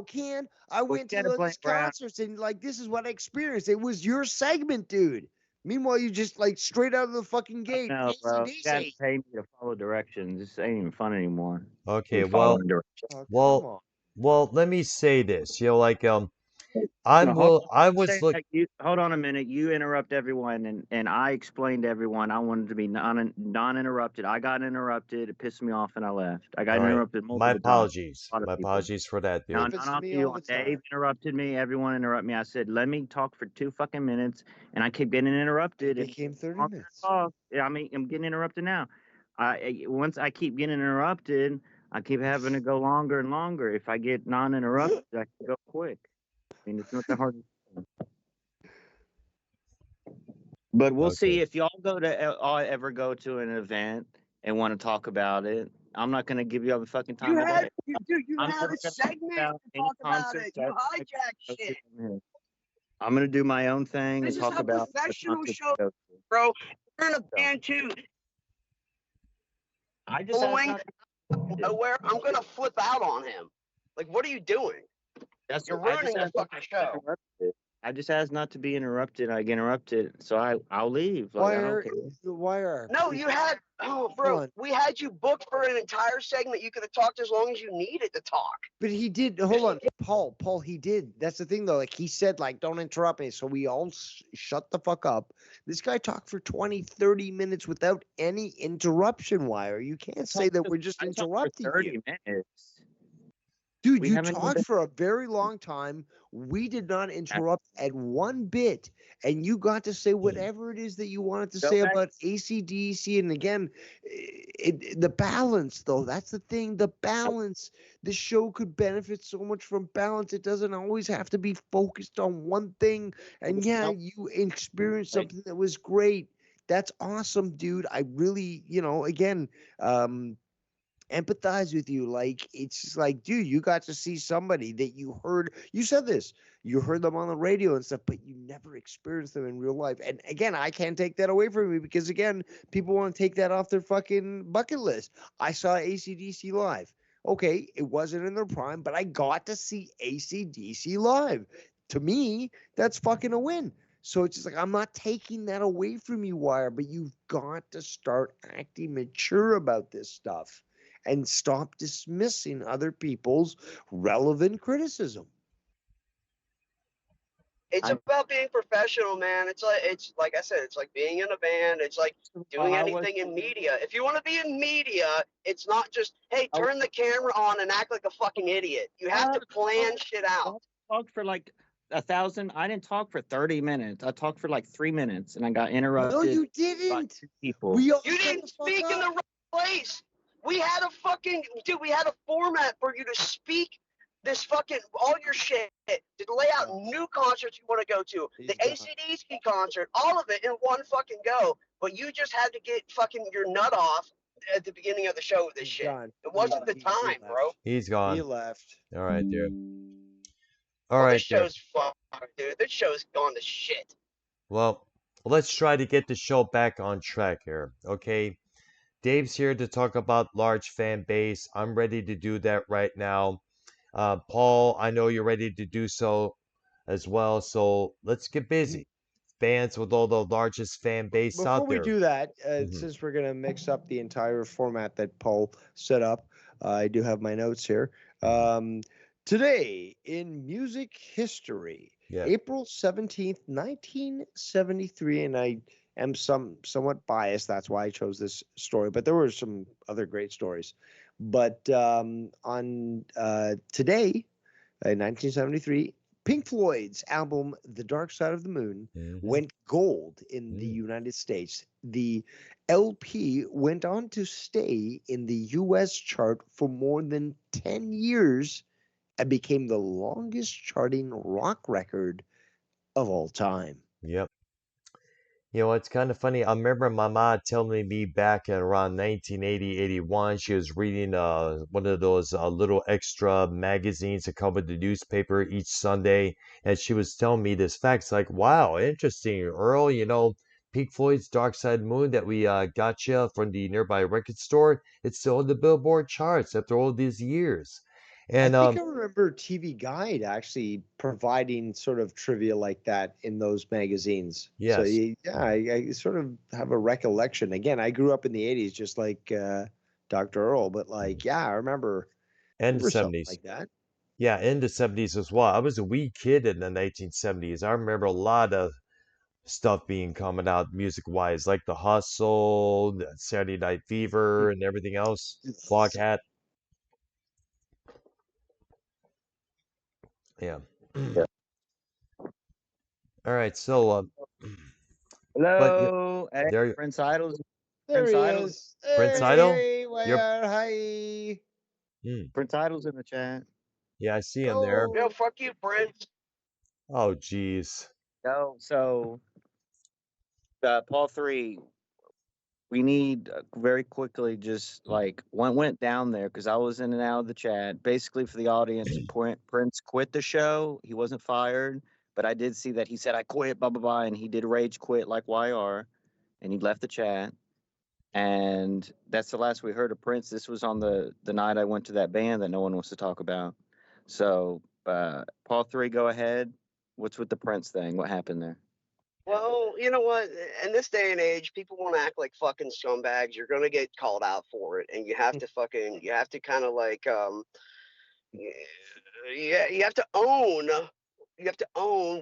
Ken, I went to these concerts and like, this is what I experienced. It was your segment, dude. Meanwhile, you just like straight out of the fucking gate. No, bro. You gotta pay me to follow directions. This ain't even fun anymore. Okay, well, let me say this. I No, hold on. I was look. Hold on a minute. You interrupt everyone, and I explained to everyone I wanted to be non-interrupted. I got interrupted. It pissed me off, and I left. I got All right. interrupted My multiple times. apologies. A lot of My people. apologies for that, No, dude. not Happens to on me you. all the Dave time. interrupted me. Everyone interrupted me. I said, "Let me talk for 2 fucking minutes," and I keep getting It interrupted. And became 30 I'm minutes. talk. Yeah, I'm getting interrupted now. Once I keep getting interrupted, I keep having to go longer and longer. If I get non-interrupted, I can go quick. I mean, it's not that hard. But we'll Okay. see if y'all ever go to an event and want to talk about it. I'm not going to give you all the fucking time You of had, day. dude, you I'm had never a gonna segment to any talk about concerts it. You ever I hijack go to shit. from here. I'm going to do my own thing and This is talk a about the professional concerts show, I go to. bro. We're in a So, band too. I just asked Following not nowhere, I'm gonna flip out on him. Like, what are you doing? You're I just ruining the asked not fucking to be show. interrupted. I just asked not to be interrupted. I get interrupted, so I'll leave. Like I don't care. Why are? No, you had, oh, bro, on. we had you booked for an entire segment. You could have talked as long as you needed to talk. But he did. Hold on, Paul. He did. That's the thing, though. Like he said, like don't interrupt me. So we all shut the fuck up. This guy talked for 20, 30 minutes without any interruption. Wire. You can't say that we're just I talked for interrupting 30 you. minutes. Dude, We you haven't even talked been. for a very long time. We did not interrupt at one bit. And you got to say whatever it is that you wanted to Go say back. about ACDC. And again, the balance, though, that's the thing. The balance. The show could benefit so much from balance. It doesn't always have to be focused on one thing. And yeah, you experienced something that was great. That's awesome, dude. I really, again, empathize with you. Like it's just like, dude, you got to see somebody that you heard. You said this. You heard them on the radio and stuff, but you never experienced them in real life. And again, I can't take that away from you because again, people want to take that off their fucking bucket list. I saw ACDC live. Okay, it wasn't in their prime, but I got to see ACDC live. To me, that's fucking a win. So it's just like I'm not taking that away from you, Wire, but you've got to start acting mature about this stuff and stop dismissing other people's relevant criticism. It's about being professional, man. It's like I said, it's like being in a band. It's like doing anything in media. If you want to be in media, it's not just, hey, turn the camera on and act like a fucking idiot. You have to plan shit out. I talked for like 1,000. I didn't talk for 30 minutes. I talked for like 3 minutes, and I got interrupted. No, you didn't. People. You didn't speak in the right place. We had a format for you to speak this fucking all your shit, to lay out new concerts you want to go to, the AC/DC concert, all of it in one fucking go. But you just had to get fucking your nut off at the beginning of the show with this shit. Gone. It wasn't the time, bro. He's gone. He left. All right, dude. All Well, right, this show's fucked, dude. This show's gone to shit. Well, let's try to get the show back on track here, okay? Dave's here to talk about large fan base. I'm ready to do that right now. Paul, I know you're ready to do so as well. So let's get busy. Bands with all the largest fan base Before out we there. do that, Mhm. since we're gonna mix up the entire format that Paul set up, I do have my notes here. Today in music history, Yeah. April 17th, 1973, and I am somewhat biased. That's why I chose this story, but there were some other great stories. But on today, in 1973, Pink Floyd's album The Dark Side of the Moon went gold in the United States. The LP went on to stay in the US chart for more than 10 years and became the longest charting rock record of all time. Yep. You know, it's kind of funny. I remember my mom telling me back in around 1980, 81, she was reading one of those little extra magazines that come with the newspaper each Sunday. And she was telling me this fact. It's like, wow, interesting, Earl. You know, Pink Floyd's Dark Side of the Moon that we got you from the nearby record store, it's still in the Billboard charts after all these years. And I think I remember TV Guide actually providing sort of trivia like that in those magazines. Yes. So yeah, I sort of have a recollection. Again, I grew up in the 80s just like Dr. Earl, but like, yeah, I remember and the something 70s. like that. Yeah, in the 70s as well. I was a wee kid in the 1970s. I remember a lot of stuff being coming out music-wise, like The Hustle, the Saturday Night Fever, and everything else. Foghat. Yeah. Yeah. All right, so but Hello, hey, there, Prince Idol's There Prince he Idol's is. Prince Idol. Hey, You're, where? Hi. Prince Idol's in the chat. yeah, I see him there. Yo, Oh, fuck you, Prince. Oh, geez. Yo, so Paul 3, we need very quickly just like went down there because I was in and out of the chat. Basically, for the audience, Prince quit the show. He wasn't fired, but I did see that he said I quit, blah blah blah, and he did rage quit like YR, and he left the chat. And that's the last we heard of Prince. This was on the night I went to that band that no one wants to talk about. So, Paul 3, go ahead. What's with the Prince thing? What happened there? Well, you know what? In this day and age, people want to act like fucking scumbags. You're gonna get called out for it, and you have to kind of like, yeah, you have to own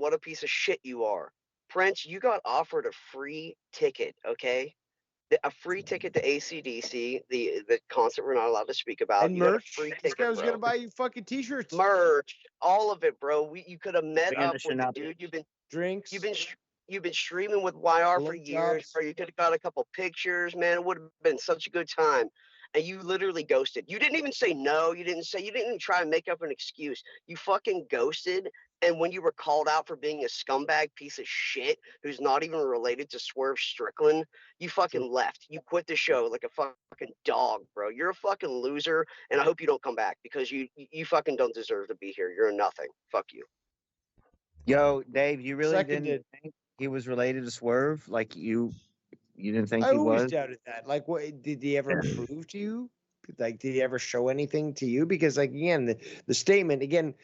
what a piece of shit you are. Prince, you got offered a free ticket, okay? A free ticket to ACDC, the concert we're not allowed to speak about. and You got a merch. free This ticket, guy was bro. gonna buy you fucking t-shirts, Merch, all of it, bro. You could have met Band up that should with the not dude drinks, you've been streaming with YR for years, blowjobs. bro. You could have got a couple pictures, man. It would have been such a good time. And you literally ghosted. You didn't even say no. You didn't even try and make up an excuse. You fucking ghosted. And when you were called out for being a scumbag piece of shit who's not even related to Swerve Strickland, you fucking left. You quit the show like a fucking dog, bro. You're a fucking loser, and I hope you don't come back because you fucking don't deserve to be here. You're a nothing. Fuck you. Yo, Dave, you really didn't Seconded. think he was related to Swerve? Like you didn't think I he always was? doubted that. Like, what did he ever prove to you? Like, did he ever show anything to you? Because, like, again, the statement again,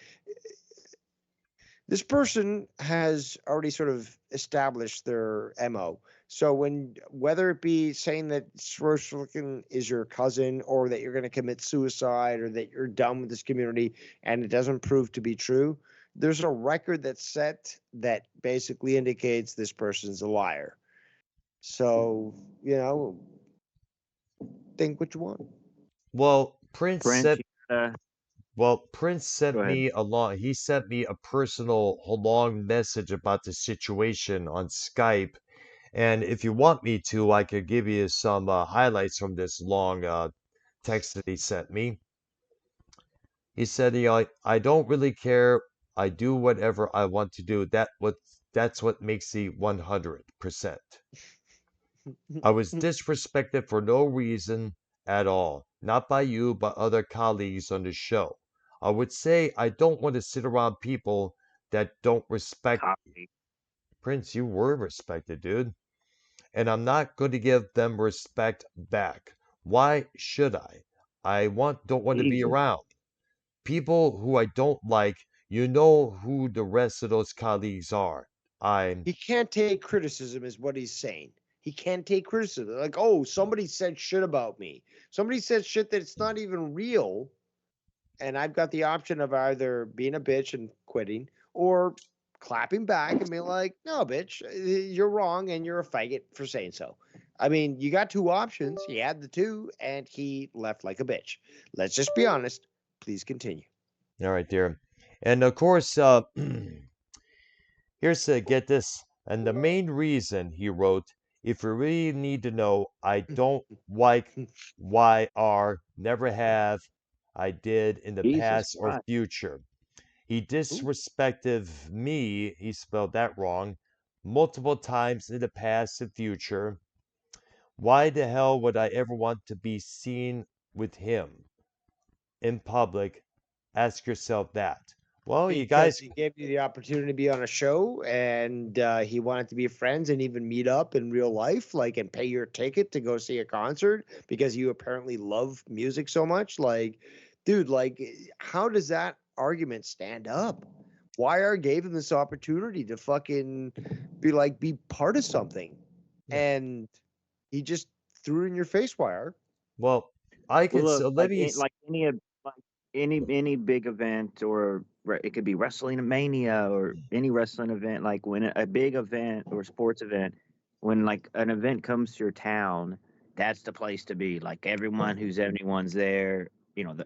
this person has already sort of established their MO. So whether it be saying that Swerve is your cousin or that you're going to commit suicide or that you're done with this community and it doesn't prove to be true, there's a record that's set that basically indicates this person's a liar. So, think what you want. Well, Prince Prince, sent uh, Prince go sent ahead. me he sent me a personal long message about the situation on Skype. And if you want me to, I could give you some highlights from this long text that he sent me. He said, I don't really care. I do whatever I want to do. That's what makes the 100%. I was disrespected for no reason at all, not by you, but other colleagues on the show. I would say I don't want to sit around people that don't respect me. Copy. Prince, you were respected, dude. And I'm not going to give them respect back. Why should I? Don't want to be Jesus. around people who I don't like. You know who the rest of those colleagues are. I'm He can't take criticism, is what he's saying. He can't take criticism. Like, oh, somebody said shit about me. Somebody said shit that's not even real. And I've got the option of either being a bitch and quitting or clapping back and being like, no, bitch, you're wrong and you're a faggot for saying so. I mean, you got two options. He had the two and he left like a bitch. Let's just be honest. Please continue. all right, dear. And of course, here's to get this. And the main reason he wrote, if you really need to know, I don't like YR, never have, I did in the Jesus past or Christ. future. He Ooh. disrespected me, he spelled that wrong, multiple times in the past and future. Why the hell would I ever want to be seen with him in public? Ask yourself that. Well, you Because guys, he gave you the opportunity to be on a show and he wanted to be friends and even meet up in real life, like, and pay your ticket to go see a concert because you apparently love music so much. Like, dude, like, how does that argument stand up? YR gave him this opportunity to fucking be part of something. Yeah. And he just threw it in your face, YR. well, I Well, could, look, so let me, like any of any big event, or it could be Wrestling Mania or any wrestling event, like when a big event or sports event, when like an event comes to your town, that's the place to be. Like everyone's there,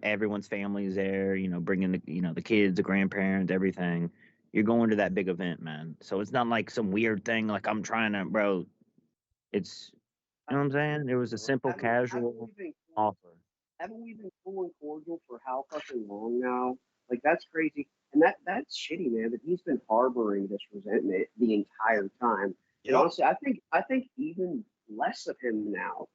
everyone's family's there, bringing the kids, the grandparents, everything. You're going to that big event, man. So it's not like some weird thing like I'm trying to, bro. It's, you know what I'm saying? It was a simple, casual offer. Haven't we been cool and cordial for how fucking long now? Like that's crazy, and that's shitty, man. That he's been harboring this resentment the entire time. And Yep. honestly, I think even less of him now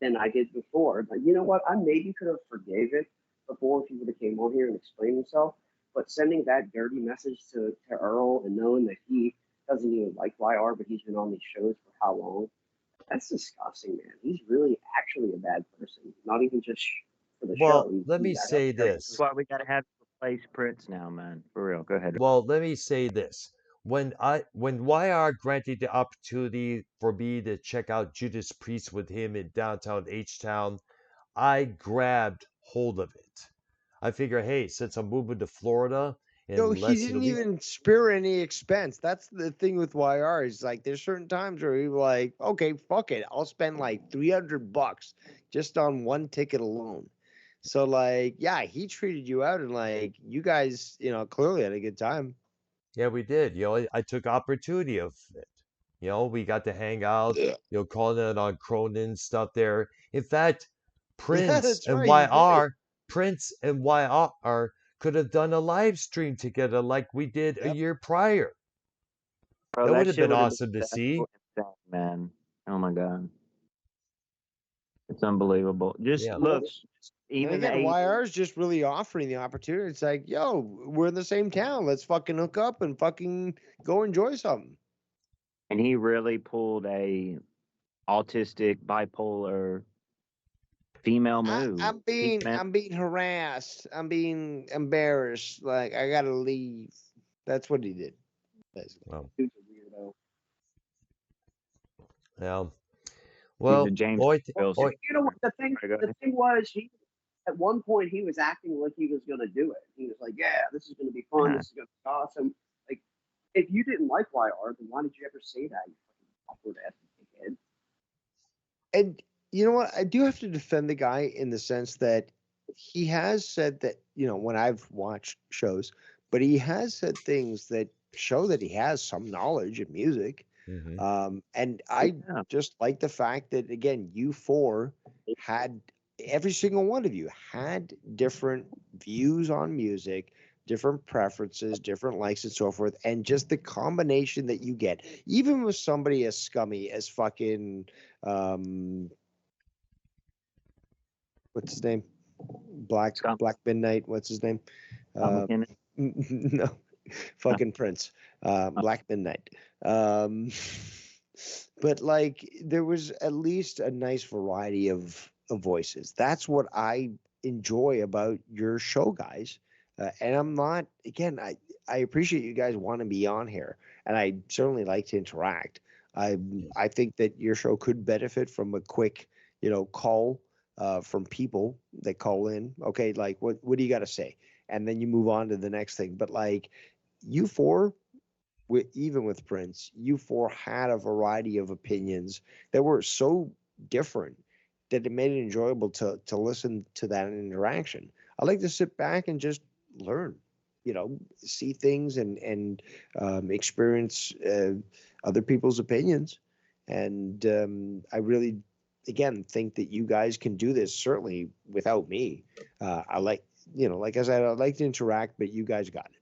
than I did before. But you know what? I maybe could have forgave it before if he would have came on here and explained himself. But sending that dirty message to Earl and knowing that he doesn't even like YR, but he's been on these shows for how long? That's disgusting, man. He's really actually a bad person. Not even just for the Well, show. let me He's say actually a terrible this. That's why we got to have to replace Prince now, man. For real. Go ahead. Well, let me say this. When YR granted the opportunity for me to check out Judas Priest with him in downtown H Town, I grabbed hold of it. I figure, hey, since I'm moving to Florida No, in he less than a didn't week, even spare any expense. That's the thing with YR. Is like there's certain times where he's like, okay, fuck it, I'll spend like $300 just on one ticket alone. So like, yeah, he treated you out, and like you guys, clearly had a good time. yeah, we did. I took opportunity of it. We got to hang out, Yeah, calling it on Cronin stuff there. In fact, yeah, Prince that's and right. You did. YR could have done a live stream together like we did a Yep. year prior. Bro, That would that have shit been would have been awesome to so see. insane, man. Oh my god, it's unbelievable. Just Yeah. look, And even the again, eight, YR is just really offering the opportunity. It's like, yo, we're in the same town. Let's fucking hook up and fucking go enjoy something. and he really pulled a autistic, bipolar female I, move. I'm He being meant, I'm being harassed. I'm being embarrassed. Like I gotta leave. That's what he did, basically. Well, dude's a weirdo. yeah. he's a Well, James Wilson. oi, You know what Sorry, go the ahead. thing was he at one point he was acting like he was gonna do it. He was like, yeah, this is gonna be fun. This is gonna be awesome. Like if you didn't like YR, then why did you ever say that? You fucking awkward ass dickhead. And you know what? I do have to defend the guy in the sense that he has said that, when I've watched shows, but he has said things that show that he has some knowledge of music. hmm And I Yeah. just like the fact that, again, you four had, every single one of you had different views on music, different preferences, different likes, and so forth. And just the combination that you get, even with somebody as scummy as fucking um what's his name, Scott Black Midnight, what's his name, uh McKinnon. no, No. fucking Prince, Black Midnight, um but like there was at least a nice variety of voices. That's what I enjoy about your show, guys. And I'm not, again, I appreciate you guys want to be on here, and I certainly like to interact. I think that your show could benefit from a quick, call from people that call in. Okay, like what do you got to say? And then you move on to the next thing. But like you four, even with Prince, you four had a variety of opinions that were so different that it made it enjoyable to listen to that interaction. I like to sit back and just learn, see things and experience other people's opinions. And I really, again, think that you guys can do this certainly without me. I like, like I said, I like to interact, but you guys got it.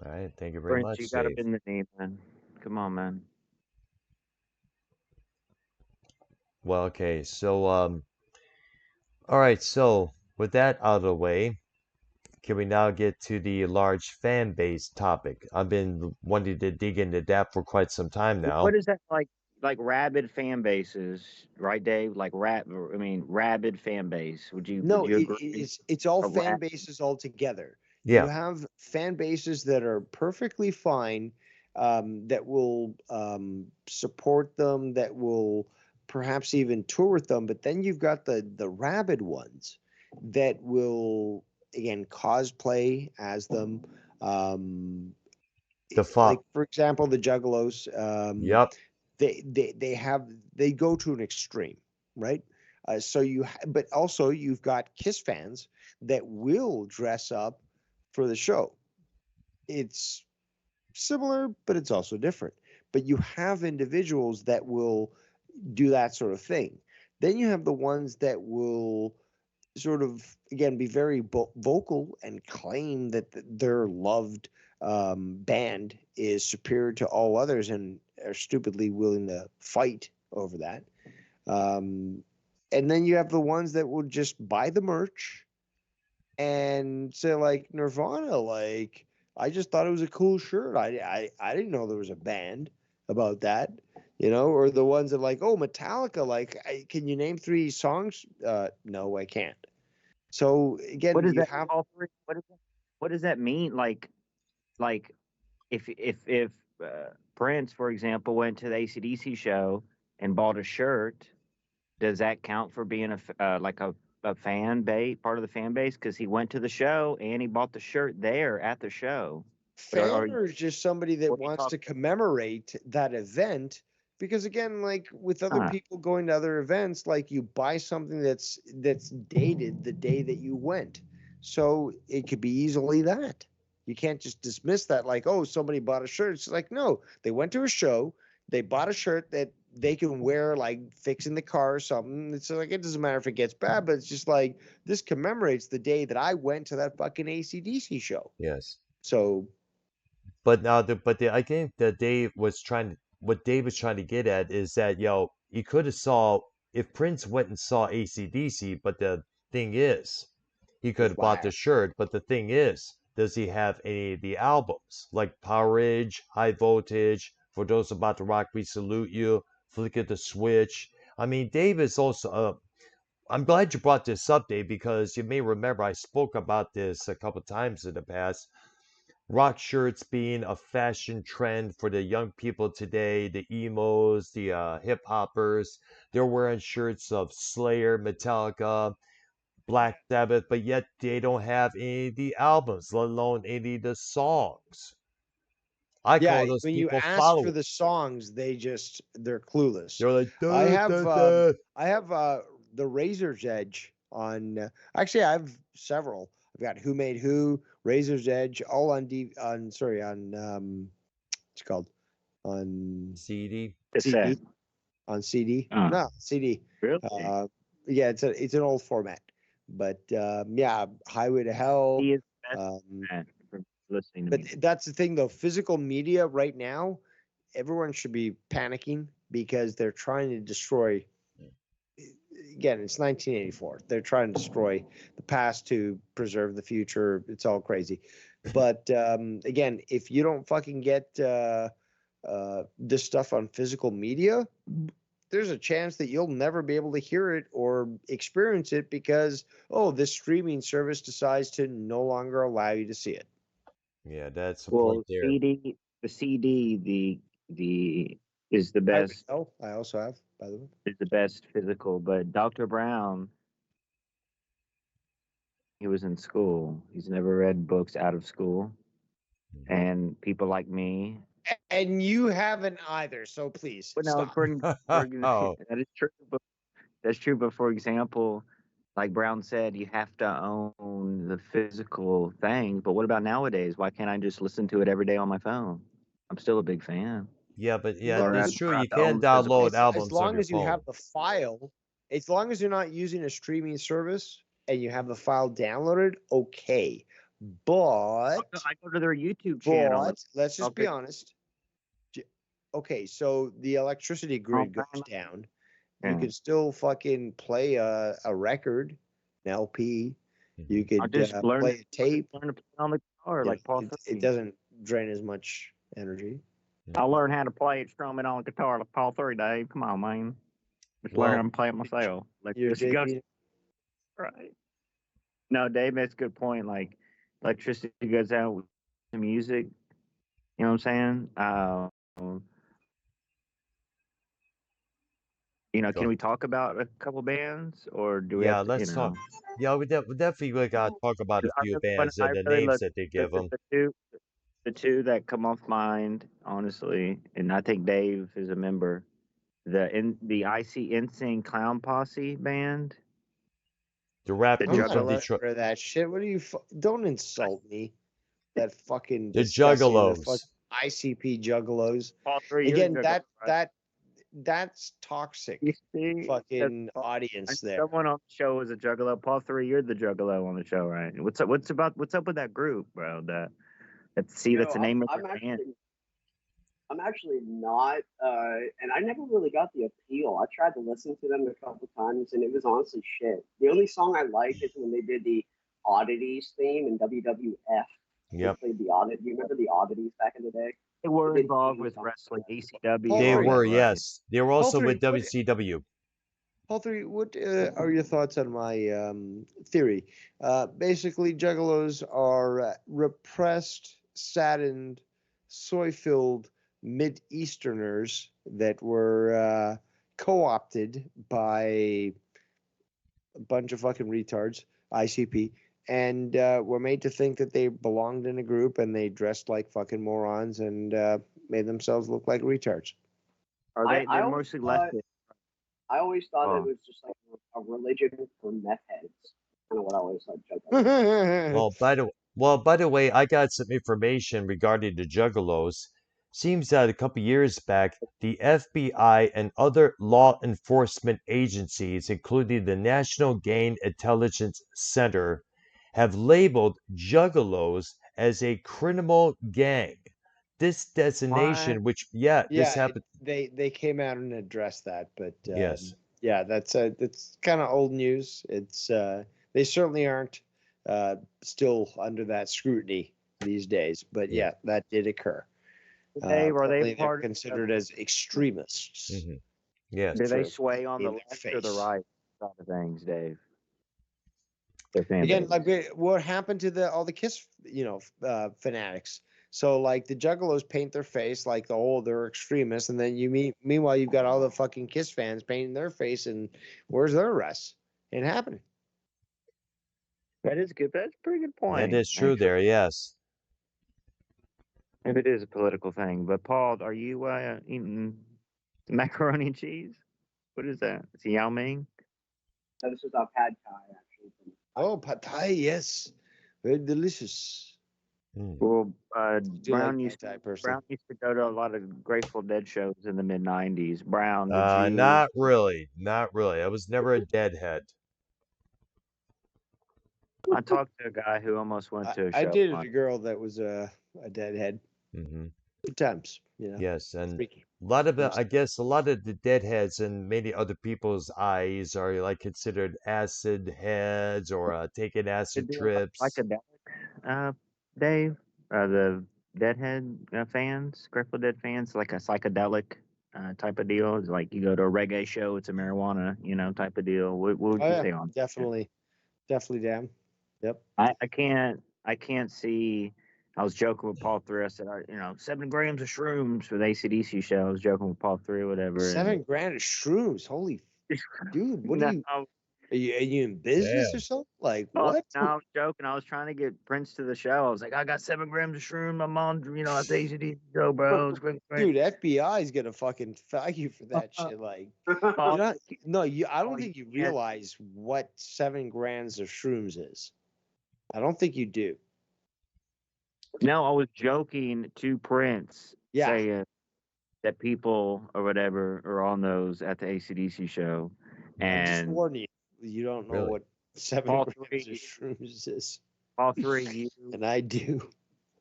All right. Thank you very Prince, you much, got to Dave. bend the knee, man. Come on, man. Well, okay. So, all right. So, with that out of the way, can we now get to the large fan base topic? I've been wanting to dig into that for quite some time now. What is that like? Like rabid fan bases, right, Dave? Like rabid fan base. Would No, you agree? it's all A fan rap, bases all together. You Yeah. have fan bases that are perfectly fine, that will support them, that will perhaps even tour with them. But then you've got the rabid ones that will again, cosplay as them. The Like, for example, the Juggalos. Yep. They go to an extreme, right? But also you've got Kiss fans that will dress up for the show. It's similar, but it's also different. But you have individuals that will do that sort of thing. Then you have the ones that will sort of, again, be very vocal and claim that their loved band is superior to all others and are stupidly willing to fight over that. And then you have the ones that will just buy the merch and say, like, Nirvana, like, I just thought it was a cool shirt. I didn't know there was a band about that, or the ones that like, oh, Metallica, like, can you name 3 songs? No, I can't. So again, What does you that have all three? What does that mean? Like if Prince, for example, went to the AC/DC show and bought a shirt, does that count for being like a fan base, part of the fan base? Because he went to the show and he bought the shirt there at the show. fan or is just somebody that what are you wants to talking- commemorate that event. Because again, like with other people going to other events, like you buy something that's dated the day that you went. So it could be easily that. You can't just dismiss that like, oh, somebody bought a shirt. It's like, no, they went to a show, they bought a shirt that they can wear, like fixing the car or something. It's like, it doesn't matter if it gets bad, but it's just like, this commemorates the day that I went to that fucking AC/DC show. Yes. So But now, I think that what Dave was trying to get at is that, you could have saw, if Prince went and saw AC/DC, but the thing is, he could have bought the shirt, but the thing is, does he have any of the albums? Like Power Age, High Voltage, For Those About to Rock, We Salute You, Flick of the Switch. I mean, Dave is also, I'm glad you brought this up, Dave, because you may remember I spoke about this a couple times in the past. Rock shirts being a fashion trend for the young people today, the emos, the hip hoppers. They're wearing shirts of Slayer, Metallica, Black Sabbath, but yet they don't have any of the albums, let alone any of the songs. I call those when you people ask for followers. the songs, they're clueless. They're like, I duh, have duh, duh. the Razor's Edge on. Actually, I have several. I've got Who Made Who, Razor's Edge, all on what's it called, on CD. CD, on CD. No, CD. Really? Yeah, it's an old format, but yeah, Highway to Hell. He is the best Um, fan for listening to but me. that's the thing, though. Physical media right now, everyone should be panicking because they're trying to destroy. Again, it's 1984. They're trying to destroy the past to preserve the future. It's all crazy. But again, if you don't fucking get this stuff on physical media, there's a chance that you'll never be able to hear it or experience it because, oh, this streaming service decides to no longer allow you to see it. Yeah, that's the Well, point there. the CD, the is the best. I also have, by the way. Is the best physical, but Dr. Brown, he was in school. He's never read books out of school, and people like me. And you haven't either, so please But no, stop. Oh, that is true. But that's true. But for example, like Brown said, you have to own the physical thing. But what about nowadays? Why can't I just listen to it every day on my phone? I'm still a big fan. yeah, but yeah, Or it's I true. have You to own can the physical. download albums As on long your as you have phone. the file, as long as you're not using a streaming service and you have the file downloaded, okay. But I go to their YouTube channel. let's just be honest. Okay, so the electricity grid goes down. You can still fucking play a record, an LP. You could play a tape. Learn to play on the guitar, like Paul. It doesn't drain as much energy. I'll learn how to play it, strum it on the guitar like Paul 3, Dave. Come on, man. Just learn how to play it myself. Like right. No, Dave makes a good point. Like electricity goes out with the music. You know what I'm saying? Can we talk about a couple bands, or do we Yeah, have to? let's talk. Yeah, we definitely gotta talk about a 'Cause few bands and the really names look that they the, give the, them. the two that come off mind, honestly, and I think Dave is a member. The IC Insane Clown Posse band, The rap the I'm group not a from Juggalo. Detroit, member of that shit. What are you? Don't insult me. That fucking the disgusting. The fuck Juggalos. ICP juggalos. Paul 3, you're the Again, Juggalo, right? that's You toxic. see, Fucking I audience there. someone on the show is a Juggalo. Paul 3, you're the Juggalo on the show, right? What's up? What's up with that group, bro? That's No, the name of I'm your band. actually not, and I never really got the appeal. I tried to listen to them a couple times, and it was honestly shit. The only song I like is when they did the Oddities theme in WWF. They Yep, played the Oddity. Do you remember the Oddities back in the day? They were They did involved themes with on wrestling, that. ECW, Paul they all three. were. that, right? Yes, they were Paul also three. with WCW. Paul three. What are your thoughts on my theory? Basically, juggalos are repressed, saddened, soy-filled Mid-Easterners that were co-opted by a bunch of fucking retards, ICP, and were made to think that they belonged in a group, and they dressed like fucking morons and made themselves look like retards. Are I, they? I They're always mostly thought leftist. I always thought it Oh. was just like a religion for meth heads. Kind of what I always thought. Juggalo. By the way, I got some information regarding the Juggalos. Seems that a couple years back, the FBI and other law enforcement agencies, including the National Gang Intelligence Center, have labeled Juggalos as a criminal gang. This What? designation, this Yeah, happened. they came out and addressed that, but Yes. yeah, that's kind of old news. It's they certainly aren't still under that scrutiny these days, but Yeah. yeah, that did occur. Dave, are they Apparently, they're part of? considered as extremists. hmm Yes. Do they For sway on the in their left or the face. right side of things, Dave? Their fan Again, base. like what happened to all the Kiss, fanatics. So like the Juggalos paint their face like they're extremists, and then meanwhile you've got all the fucking Kiss fans painting their face, and where's their arrests? Ain't happening. That is good. That's a pretty good point. That is true Actually, there, yes. if it is a political thing. But Paul, are you eating macaroni and cheese? What is that? It's Yao Ming. So this is a pad thai actually. Oh, pad thai, yes, very delicious. Mm. Well, Do like Brown used pad thai personally. Brown used to go to a lot of Grateful Dead shows in the mid '90s. Brown, did you? Not really. Not really. I was never a deadhead. I talked to a guy who almost went to a I show. dated a girl that was a deadhead. hmm Good times, Yes, and freaky. a lot of Fun I guess a lot of the deadheads in many other people's eyes are like considered acid heads or taking To acid do trips. psychedelic, Dave. The Deadhead fans, Grateful Dead fans, like a psychedelic type of deal. It's like you go to a reggae show, it's a marijuana, type of deal. What would Oh you yeah, say on that? definitely down. Yep. I can't see. I was joking with Paul 3. I said, 7 grams of shrooms for the AC/DC show. I was joking with Paul 3 or whatever. And $7,000 of shrooms. Holy dude, what no, are you in business Damn. or something? Like no, what? I was joking. I was trying to get Prince to the show. I was like, I got 7 grams of shroom. I'm on, at the AC/DC show, bro. It's great. Dude, FBI is gonna fucking fag you for that shit. Like you're Paul, not no, I don't Paul, think you can't- realize what 7 grams of shrooms is. I don't think you do. No, I was joking to Prince, Yeah. saying that people or whatever are on those at the AC/DC show. I'm just And warning you. You don't know Really? what 7 Paul grams of 3, shrooms is. Paul 3, you And I do.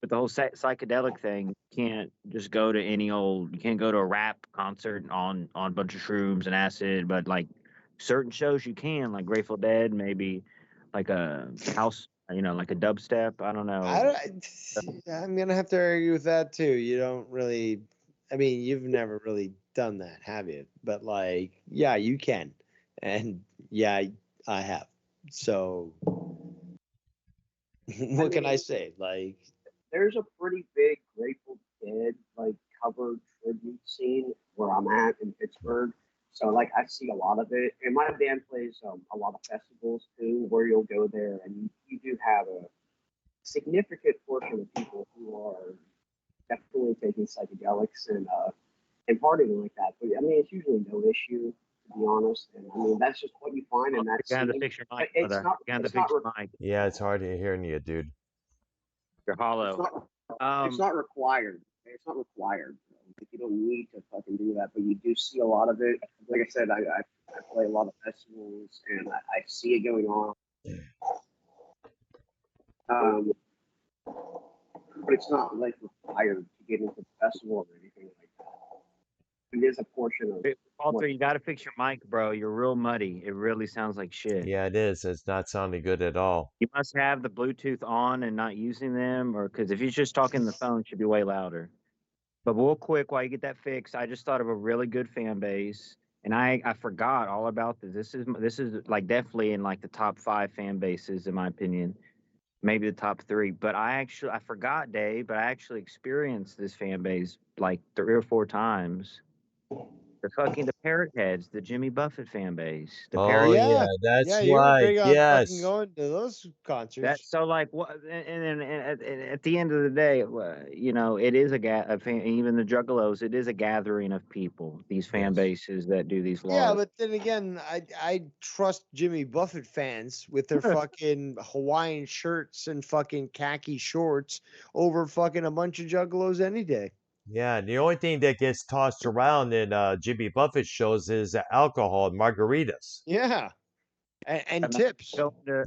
with the whole psychedelic thing, you can't just go to you can't go to a rap concert on a bunch of shrooms and acid, but like certain shows you can, like Grateful Dead, maybe like a house, like a dubstep. I don't know. I'm gonna have to argue with that too. You don't really. I mean, you've never really done that, have you? But like, yeah, you can, and yeah, I have. So, what can I say? Like, There's a pretty big Grateful Dead cover tribute scene where I'm at in Pittsburgh. So like I see a lot of it, and my band plays a lot of festivals too, where you'll go there and you do have a significant portion of people who are definitely taking psychedelics and partying like that. But I mean, it's usually no issue, to be honest. And I mean, that's just what you find in that You're gonna have to scene. fix your But mic, brother. You're gonna have to fix your mic. Yeah, it's hard hearing you, dude. You're it's hollow. not required. It's not required. Like, you don't need to fucking do that, but you do see a lot of it. Like I said, I play a lot of festivals and I see it going on. But it's not like required to get into the festival or anything like that. It is a portion of. Walter, you got to fix your mic, bro. You're real muddy. It really sounds like shit. Yeah, it is. It's not sounding good at all. You must have the Bluetooth on and not using them, or because if you're just talking the phone, it should be way louder. But real quick, while you get that fixed, I just thought of a really good fan base, and I forgot all about this. This is like definitely in like the top 5 fan bases in my opinion, maybe the top 3. But I forgot, Dave, but I actually experienced this fan base like 3 or 4 times. The Parrot Heads, the Jimmy Buffett fan base. Oh yeah, that's yeah, you were right. big on fucking Yes. going to those concerts. That's so like what, and at the end of the day, you know, it is even the Juggalos, it is a gathering of people. These fan Yes. bases that do these Yeah, large. but then again, I trust Jimmy Buffett fans with their fucking Hawaiian shirts and fucking khaki shorts over fucking a bunch of juggalos any day. Yeah, the only thing that gets tossed around in Jimmy Buffett shows is alcohol and margaritas. Yeah, and tips.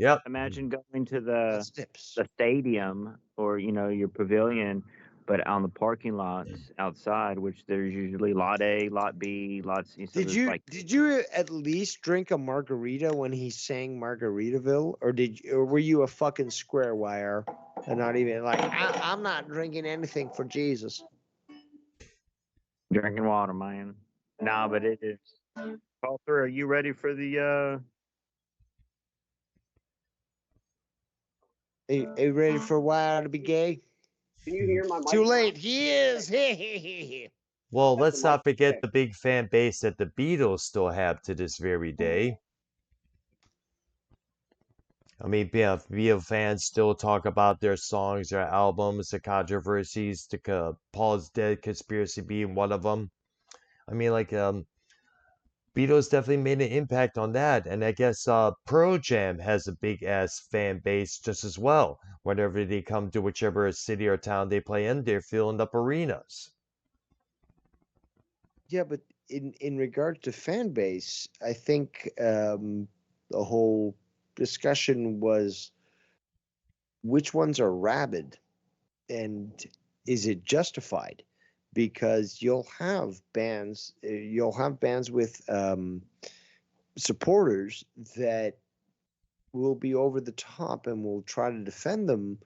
Yep. Imagine going to the Tips. stadium or you know your pavilion, but on the parking lots outside, which there's usually lot A, lot B, lots. So Did you like, did you at least drink a margarita when he sang Margaritaville, or were you a fucking square wire and not even like I'm not drinking anything for Jesus? drinking water, man? Nah, but it is. Paul, are you ready for the? Are you ready for Wire to be gay? Can you hear my mic? Too late. He is. Well, That's let's the mic. not forget Okay. the big fan base that the Beatles still have to this very day. I mean, Beatle fans still talk about their songs, their albums, the controversies, Paul's Dead conspiracy being one of them. I mean, like, Beatles definitely made an impact on that, and I guess Pearl Jam has a big ass fan base just as well. Whenever they come to whichever city or town they play in, they're filling up arenas. Yeah, but in regard to fan base, I think the whole discussion was which ones are rabid and is it justified? Because you'll have bands with supporters that will be over the top and will try to defend them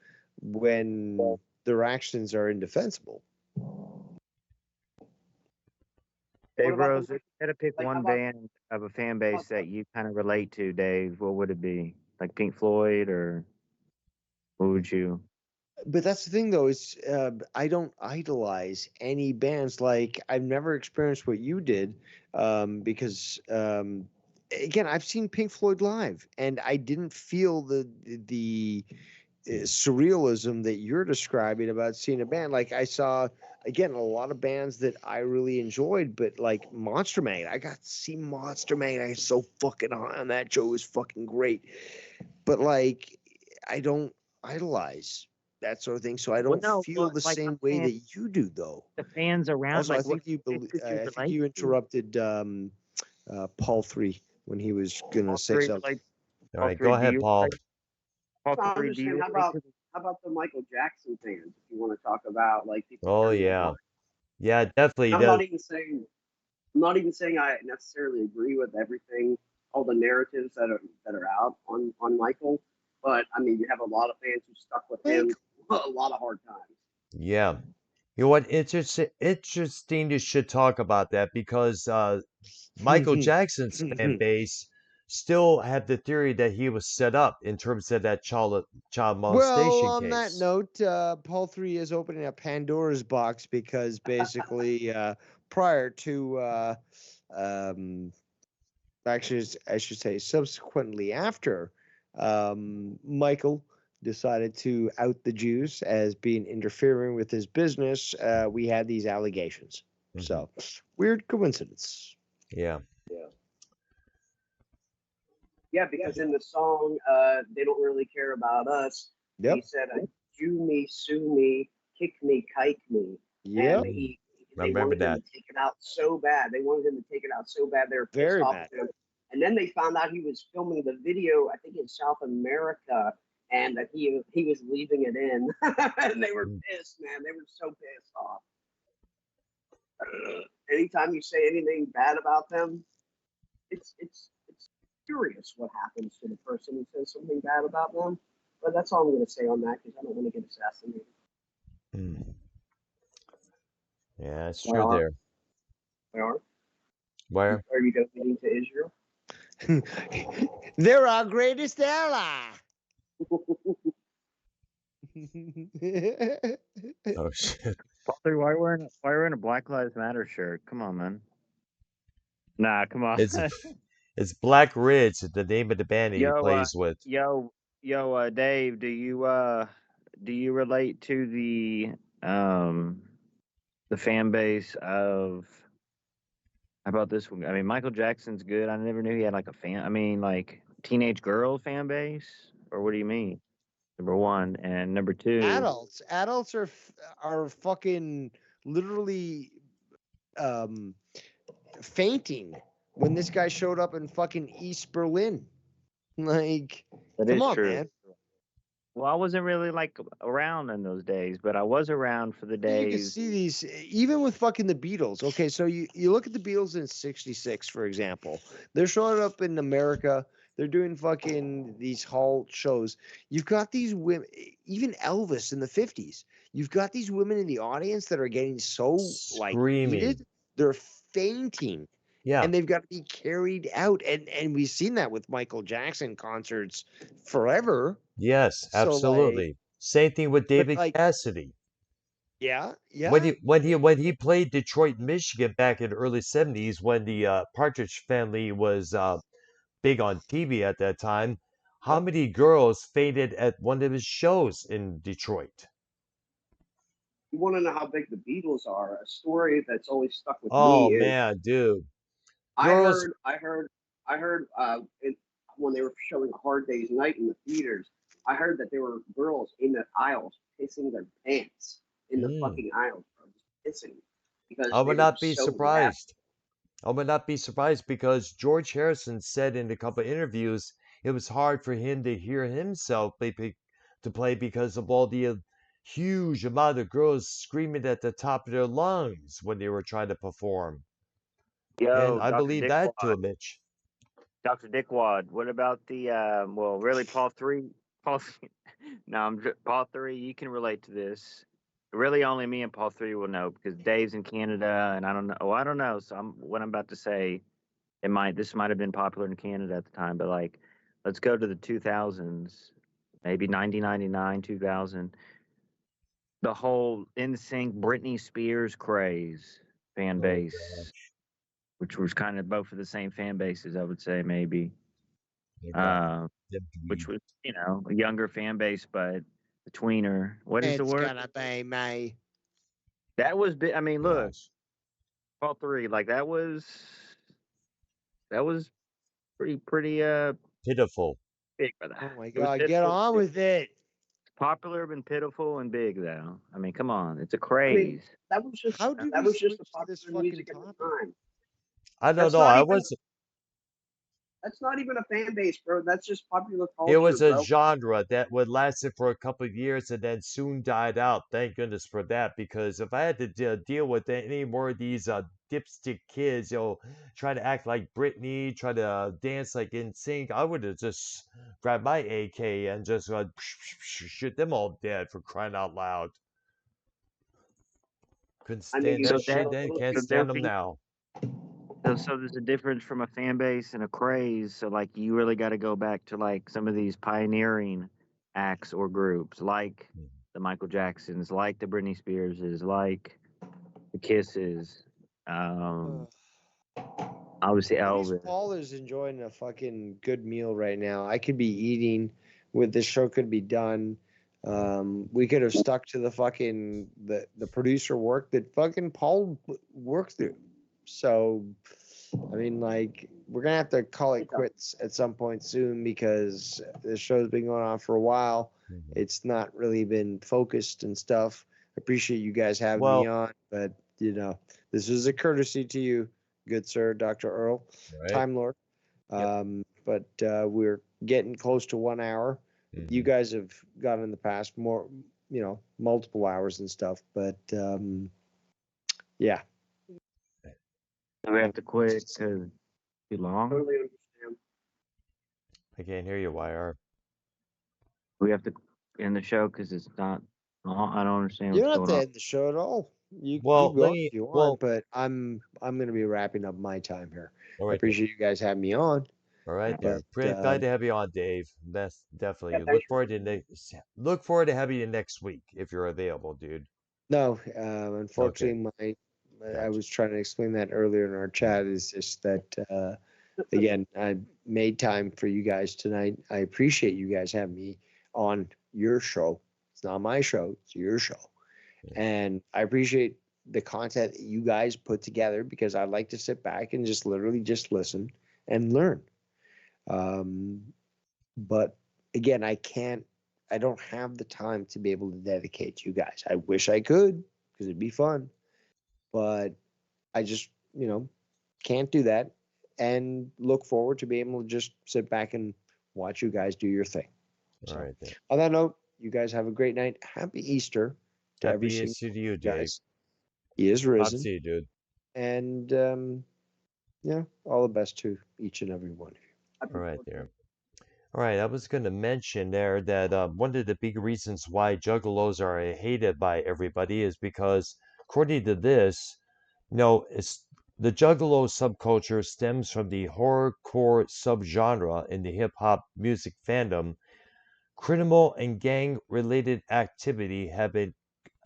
when their actions are indefensible. Dave Rose, if you had to pick like, one how about- band of a fan base that you kind of relate to, Dave, what would it be? Like Pink Floyd, or what would you? But that's the thing, though, is I don't idolize any bands. Like I've never experienced what you did, because again, I've seen Pink Floyd live, and I didn't feel the surrealism that you're describing about seeing a band. Like I saw again a lot of bands that I really enjoyed, but like Monster Magnet, I got to see Monster Magnet. I was so fucking high on that show. It was fucking great. But like I don't idolize that sort of thing, so I don't feel the like, same way that you do, though. The fans around, Also, like, I think I think you interrupted Paul 3 when he was gonna say something. All right, go ahead, Paul. I'm just saying, how about the Michael Jackson fans? If you want to talk about like people. Oh yeah, yeah, definitely. I'm not even saying I necessarily agree with everything, all the narratives that are out on Michael, but I mean, you have a lot of fans who stuck with him a lot of hard times. Yeah. You know what? Interesting you should talk about that because Michael Jackson's fan base still had the theory that he was set up in terms of that child molestation Well, on case. that note, Paul 3 is opening a Pandora's box because basically prior to actually, I should say, subsequently after Michael decided to out the Jews as being interfering with his business, we had these allegations. So, weird coincidence. Yeah. Yeah, because in the song, they don't really care about us. He Yep. said, "Jew me, sue me, kick me, kike me," Yep. and I they remember wanted him that. to take it out so bad. They wanted him to take it out so bad. They were pissed Very off mad. at him. And then they found out he was filming the video, I think in South America, and that he was leaving it in, and they were pissed, man. They were so pissed off. Anytime you say anything bad about them, it's curious what happens to the person who says something bad about them. But that's all I'm going to say on that because I don't want to get assassinated. Mm. Yeah, it's Why true are there. Where? Are you donating to Israel? They're our greatest ally. Oh shit! Father, why wearing a Black Lives Matter shirt? Come on, man. Nah, come on. It's Black Ridge, the name of the band he Yo, plays with. Dave, do you relate to the fan base of how about this one? I mean, Michael Jackson's good. I never knew he had like a fan. I mean, like teenage girl fan base, or what do you mean? Number one, and number two. Adults are fucking literally fainting when this guy showed up in fucking East Berlin. Like, That come is on, true. man. Well, I wasn't really like around in those days, but I was around for the You can days. see these even with fucking the Beatles. Okay, so you look at the Beatles in '66, for example. They're showing up in America. They're doing fucking these hall shows. You've got these women, even Elvis in the '50s. You've got these women in the audience that are getting so like Screaming. heated, they're fainting. Yeah. And they've got to be carried out. And we've seen that with Michael Jackson concerts forever. Yes, So, like, absolutely. Same thing with David like, Cassidy. yeah. When he played Detroit, Michigan back in the early '70s, when the Partridge Family was big on TV at that time, how many girls fainted at one of his shows in Detroit? You want to know how big the Beatles are? A story that's always stuck with Oh me is man, dude. I Girls, heard when they were showing A Hard Day's Night in the theaters, I heard that there were girls in the aisles pissing their pants in the fucking aisles, bro, just pissing because I they would were not be so loud. surprised. I would not be surprised because George Harrison said in a couple of interviews it was hard for him to hear himself to play because of all the huge amount of girls screaming at the top of their lungs when they were trying to perform. And Yo, I Dr. believe that to Dickwad. a Mitch. Dr. Dickwad, what about the well, really Paul 3? Paul No, Paul 3, you can relate to this. Really only me and Paul 3 will know because Dave's in Canada and I don't know. Oh, I don't know. So what I'm about to say, this might have been popular in Canada at the time, but like let's go to the 2000s, maybe 1999, 2000. The whole NSYNC Britney Spears craze fan Oh, base, which was kind of both of the same fan bases, I would say maybe. God. Which was, a younger fan base, but the tweener. What is the It's word? gonna be me. That was big. I mean, look, Gosh. Paul 3, like that was pretty Pitiful. big for that. Oh my It was god, get pitiful. on with it. Popular, been pitiful and big though. I mean, come on, it's a I mean, craze. that was just How did that we was just switch the to this popular fucking music at the topic? time. I don't That's know. not I even was. that's not even a fan base, bro. That's just popular It was culture, a bro. genre that would lasted for a couple of years and then soon died out. Thank goodness for that, because if I had to deal with any more of these dipstick kids, try to act like Britney, try to dance like NSYNC, I would have just grabbed my AK and just shoot them all dead for crying out loud. Couldn't I mean, stand you that So just shit saw that a then, little can't so kid. there stand them be now. so there's a difference from a fan base and a craze. So like you really got to go back to like some of these pioneering acts or groups, like the Michael Jacksons, like the Britney Spearses, like the Kisses. Um, Obviously, At least Elvis. Paul is enjoying a fucking good meal right now. I could be eating, with this show could be done. We could have stuck to the fucking the producer work that fucking Paul worked through. So, I mean, like, we're gonna have to call it quits at some point soon because this show's been going on for a while. It's not really been focused and stuff. I appreciate you guys having me on, but this is a courtesy to you, good sir, Dr. Earl, Right. Time Lord. But we're getting close to 1 hour. You guys have gone in the past more, multiple hours and stuff. But yeah. We have to quit because too long. Totally understand. I can't hear you, YR. We have to end the show because it's not. I don't understand You what's don't have going to on. end the show at all. You Well, keep let going me. if you want, Well, but I'm going to be wrapping up my time here. all I right. Then. appreciate you guys having me on. All right, there. But, Glad to have you on, Dave. That's definitely. Yeah, thanks Look forward to having you next week if you're available, dude. No, unfortunately, I Gotcha. was trying to explain that earlier in our chat. Is just that again, I made time for you guys tonight. I appreciate you guys having me on your show. It's not my show; it's your show, and I appreciate the content that you guys put together because I like to sit back and just literally just listen and learn. But again, I don't have the time to be able to dedicate to you guys. I wish I could because it'd be fun, but I just, can't do that and look forward to being able to just sit back and watch you guys do your thing. All right, then. On that note, you guys have a great night. Happy Easter to every Happy single Easter to you, guy. Dave. He is I'll risen. see you, dude. And all the best to each and every one of you. All right, there. All right, I was going to mention there that one of the big reasons why juggalos are hated by everybody is because, according to this, it's the juggalo subculture stems from the horrorcore subgenre in the hip hop music fandom. Criminal and gang-related activity have been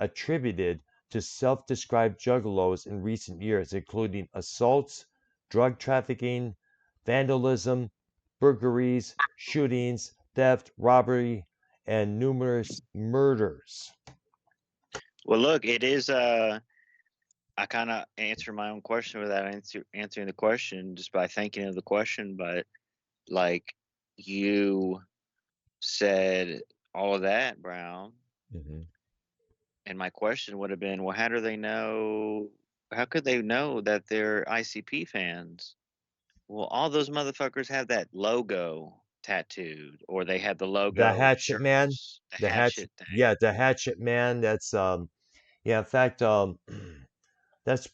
attributed to self-described juggalos in recent years, including assaults, drug trafficking, vandalism, burglaries, shootings, theft, robbery, and numerous murders. Well, look, it is. I kind of answer my own question without answering the question, just by thinking of the question. But like you said, all of that, Brown. And my question would have been, well, how do they know? How could they know that they're ICP fans? Well, all those motherfuckers have that logo tattooed, or they have the logo The Hatchet Man, shirts, the hatchet thing. yeah, the Hatchet Man. That's yeah. In fact, that's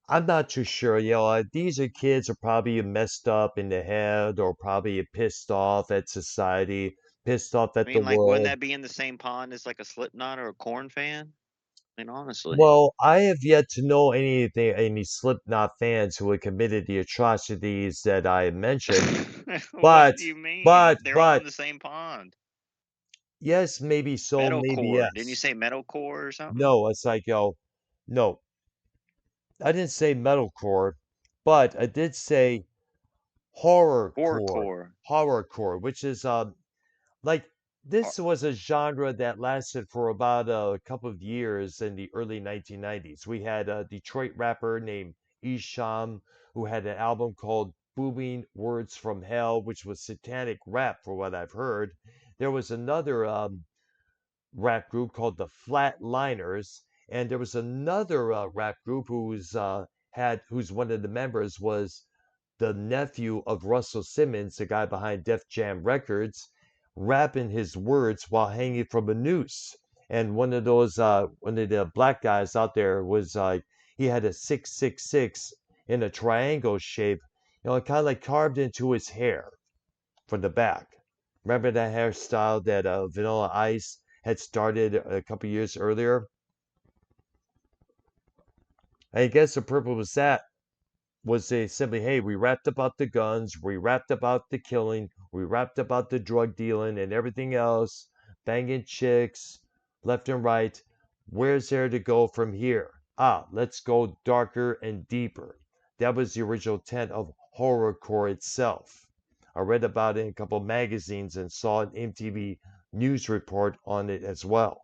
I'm not too sure. These are kids are probably messed up in the head, or probably pissed off at society, pissed off I at the mean, like, wouldn't world. that be in the same pond as like a Slipknot or a Corn fan? I mean, honestly. Well, I have yet to know any Slipknot fans who have committed the atrocities that I mentioned. What But, do you mean? but, They're all but, in the same pond. yes, maybe so, maybe Metalcore. Didn't you yes. say metalcore or something? No, it's like, no, I didn't say metalcore, but I did say Horrorcore. horrorcore, which is like this was a genre that lasted for about a couple of years in the early 1990s. We had a Detroit rapper named Isham who had an album called Booming Words from Hell, which was satanic rap, for what I've heard. There was another rap group called the Flatliners, and there was another rap group whose one of the members was the nephew of Russell Simmons, the guy behind Def Jam Records, rapping his words while hanging from a noose. And one of the black guys out there was he had a 666 in a triangle shape, kind of like carved into his hair from the back. Remember that hairstyle that Vanilla Ice had started a couple years earlier? I guess the purpose was they simply, hey, we rapped about the guns, we rapped about the killing, we rapped about the drug dealing and everything else, banging chicks left and right. Where's there to go from here? Let's go darker and deeper. that was the original intent of horrorcore itself. I read about it in a couple of magazines and saw an MTV news report on it as well.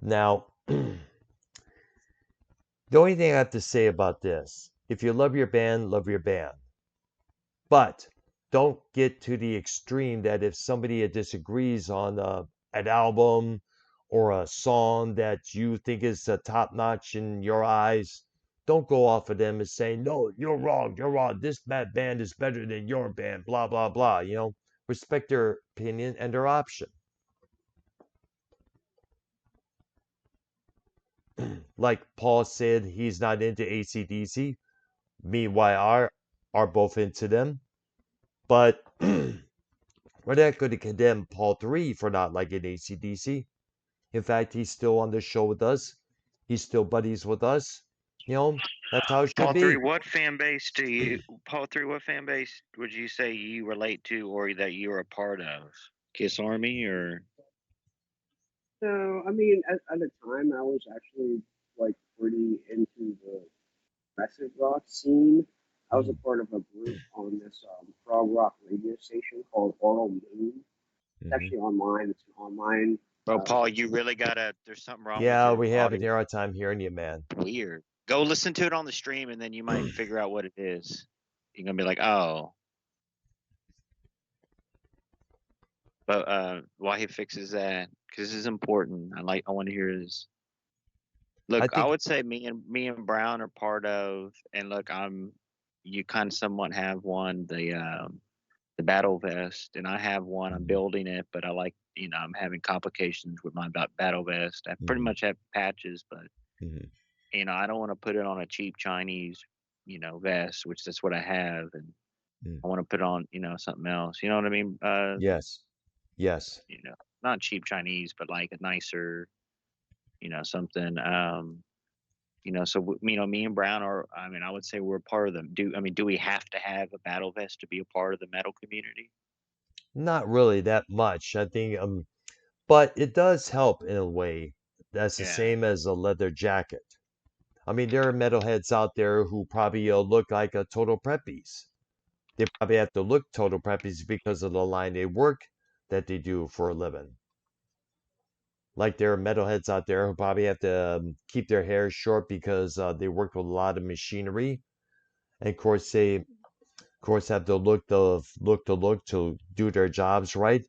Now, the only thing I have to say about this, if you love your band, love your band. But don't get to the extreme that if somebody disagrees on an album or a song that you think is top notch in your eyes, don't go off of them and say, no, you're wrong, you're wrong. This band is better than your band, blah, blah, blah. You know, respect their opinion and their option. Like Paul said, he's not into AC/DC. Me and YR are both into them. But we're not going to condemn Paul 3 for not liking AC/DC. In fact, he's still on the show with us. He's still buddies with us. You know, that's how it should Paul be. 3, what fan base do you, Paul 3, what fan base would you say you relate to or that you're a part of? Kiss Army or? So, I mean, at the time, I was actually like pretty into the progressive rock scene. I was a part of a group on this prog rock radio station called Oral Moon. It's actually online. It's an online. Well, Paul, you really gotta. There's something wrong with Yeah, your we have audio. a hard time hearing you, man. Weird. Go listen to it on the stream, and then you might figure out what it is. You're gonna be like, oh. But while he fixes that, because this is important, I want to hear this. Look, I would say me and Brown are part of, and look, you kind of somewhat have one, the battle vest, and I have one. I'm building it, but I like, I'm having complications with my battle vest. I pretty much have patches, but I don't want to put it on a cheap Chinese, vest, which that's what I have, and I want to put on, something else. You know what I mean? Yes. Not cheap Chinese, but like a nicer, something. So me and Brown are. I mean, I would say we're part of them. Do we have to have a battle vest to be a part of the metal community? Not really that much. I think, but it does help in a way. That's the same as a leather jacket. I mean, there are metalheads out there who probably look like a total preppies. They probably have to look total preppies because of the line of work that they do for a living. Like there are metalheads out there who probably have to keep their hair short because they work with a lot of machinery, and of course they, have to look to do their jobs right.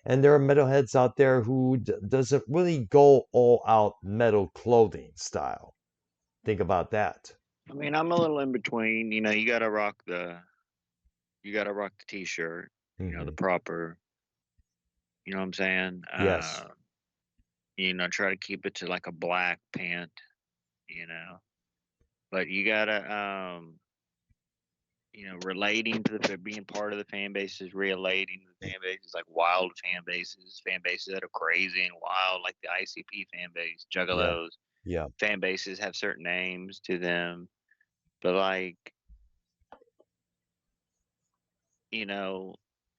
And there are metalheads out there who doesn't really go all out metal clothing style. Think about that. I mean, I'm a little in between. You gotta rock the t-shirt. The proper. You know what I'm saying? Yes. Try to keep it to like a black pant. But you gotta relating to being part of the fan bases, relating to the fan bases, like wild fan bases that are crazy and wild, like the ICP fan base, Juggalos. Yeah. Fan bases have certain names to them, but like,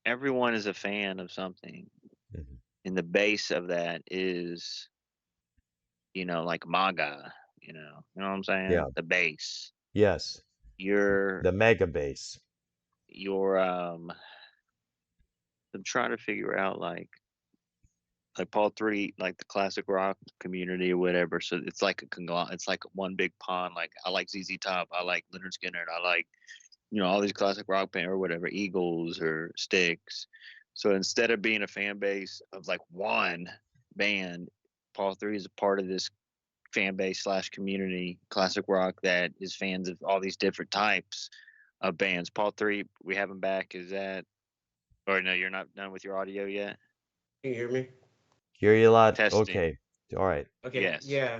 everyone is a fan of something, and the base of that is, like MAGA. You know what I'm saying? Yeah. The base. Yes. The mega base. I'm trying to figure out like Paul 3, like the classic rock community or whatever. So it's like it's like one big pond. Like I like ZZ Top, I like Leonard Skinner, I like all these classic rock band or whatever, Eagles or Styx. So instead of being a fan base of like one band, Paul 3 is a part of this fan base / community, classic rock, that is fans of all these different types of bands. Paul 3, we have him back. Is that, or no, you're not done with your audio yet? Can you hear me? Hear you a lot. Testing. Okay. All right. Okay. Yes. Yeah.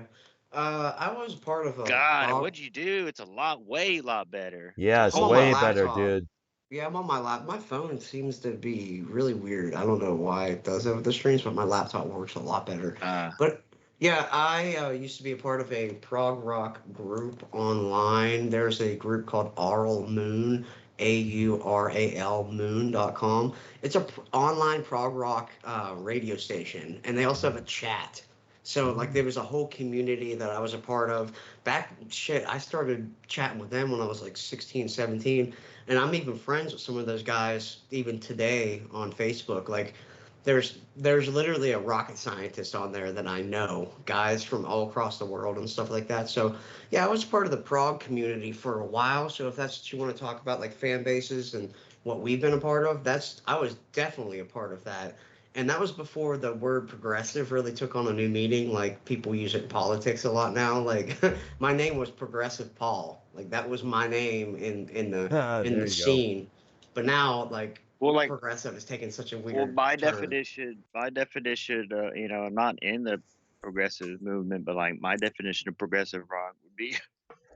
I was part of a. God, what'd you do? It's way lot better. Yeah, it's I'm on my way better, laptop. dude. Yeah, I'm on my lap. My phone seems to be really weird. I don't know why it does it with the streams, but my laptop works a lot better. But yeah, I used to be a part of a prog rock group online. There's a group called Arl Moon, AURAL moon.com. It's a online prog rock radio station, and they also have a chat. So like there was a whole community that I was a part of. Back shit, I started chatting with them when I was like 16, 17, and I'm even friends with some of those guys even today on Facebook. Like there's literally a rocket scientist on there that I know, guys from all across the world and stuff like that. So yeah, I was part of the prog community for a while. So if that's what you want to talk about, like fan bases and what we've been a part of, that's I was definitely a part of that. And that was before the word progressive really took on a new meaning. Like people use it in politics a lot now. Like my name was Progressive Paul. Like that was my name in There the you go. scene. But now like Well, like, progressive is taking such a well, weird by turn. definition, you know, I'm not in the progressive movement, but like my definition of progressive rock would be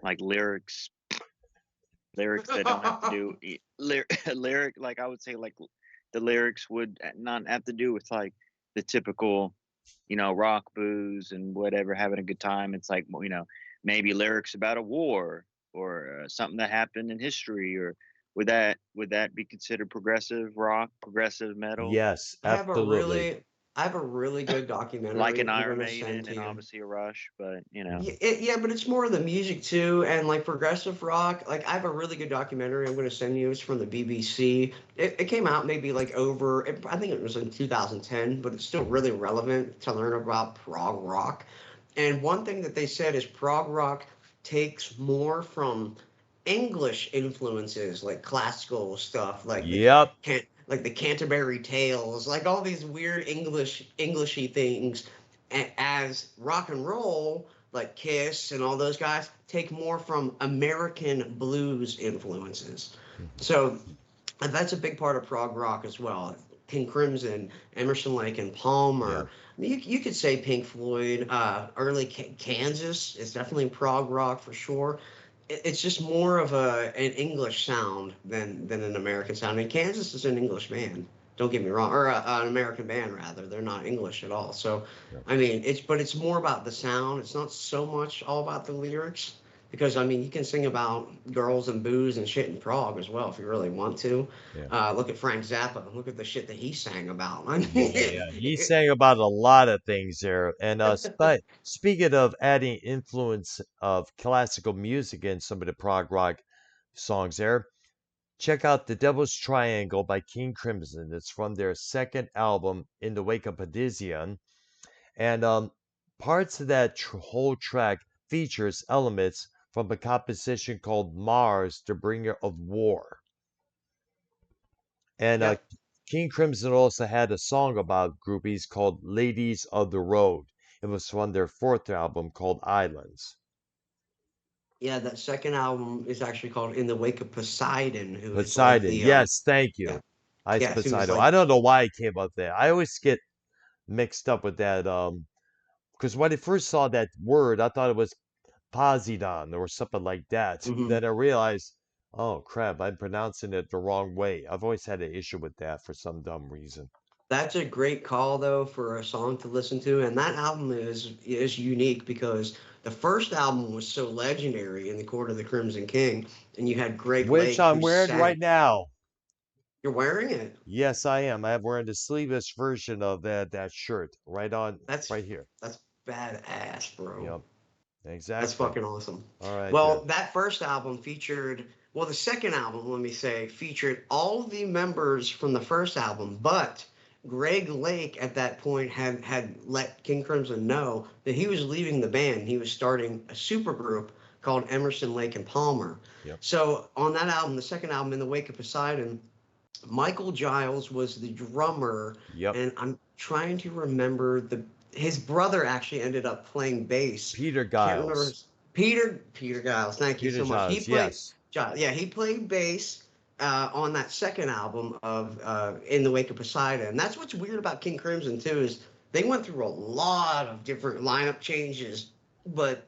like lyrics that don't have to do lyric like I would say like the lyrics would not have to do with like the typical, you know, rock booze and whatever, having a good time. It's like, you know, maybe lyrics about a war or something that happened in history. Or would that be considered progressive rock, progressive metal, Yes, I have a absolutely. really, I have a really good like documentary an I'm Iron gonna send Maiden to and you. obviously a Rush? But you know, Yeah, but it's more of the music too, and like progressive rock. Like I have a really good documentary I'm going to send you. It's from the BBC. It came out maybe like I think it was in 2010, but it's still really relevant to learn about prog rock. And one thing that they said is prog rock takes more from English influences, like classical stuff, like Yep. like the Canterbury Tales, like all these weird Englishy things, as rock and roll like Kiss and all those guys, take more from American blues influences. So that's a big part of prog rock as well. King Crimson, Emerson, Lake and Yeah. Palmer. You could say Pink Floyd, early Kansas is definitely prog rock for sure. It's just more of an English sound than an American sound. And Kansas is an English band. Don't get me wrong, or an American band rather. They're not English at all. So, Yeah. I mean, it's more about the sound. It's not so much all about the lyrics because I mean, you can sing about girls and booze and shit in Prague as well if you really want to. Yeah. Look at Frank Zappa. Look at the shit that he sang about. I mean, Yeah, he sang about a lot of things there. And speaking of adding influence of classical music in some of the prog rock songs there, check out The Devil's Triangle by King Crimson. It's from their second album, In the Wake of Padizion. And parts of that whole track features elements from a composition called Mars, the Bringer of War. And yep. King Crimson also had a song about groupies called Ladies of the Road. It was from their fourth album called Islands. Yeah, that second album is actually called In the Wake of Poseidon, who is like Poseidon. the Yes, thank yeah, you. Ice yes, who is Poseidon. like I don't know why I came up there. I always get mixed up with that. Because when I first saw that word, I thought it was Poseidon or something like that. mhm. Then I realized, oh crap, I'm pronouncing it the wrong way. I've always had an issue with that for some dumb reason. That's a great call though for a song to listen to, and that album is unique because the first album was so legendary in the Court of the Crimson King, and you had Greg Which Lake who I'm wearing sang. right now. You're wearing it. Yes, I am. I'm wearing the sleeveless version of that shirt That's right here. that's badass, bro. Yep, That's exactly. fucking awesome. All right Well, then. that first album featured, well, the second album, let me say, featured all the members from the first album, but Greg Lake at that point had let King Crimson know that he was leaving the band. He was starting a supergroup called Emerson, Lake and Palmer. Yep. So on that album, the second album, In the Wake of Poseidon, Michael Giles was the drummer, Yep. and I'm trying to remember the his brother actually ended up playing bass. Peter Can't remember Giles. his Peter Giles. Thank you Peter so much. He Giles. played Yes. Giles. Yeah, he played bass on that second album of In the Wake of Poseidon. And that's what's weird about King Crimson too is they went through a lot of different lineup changes, but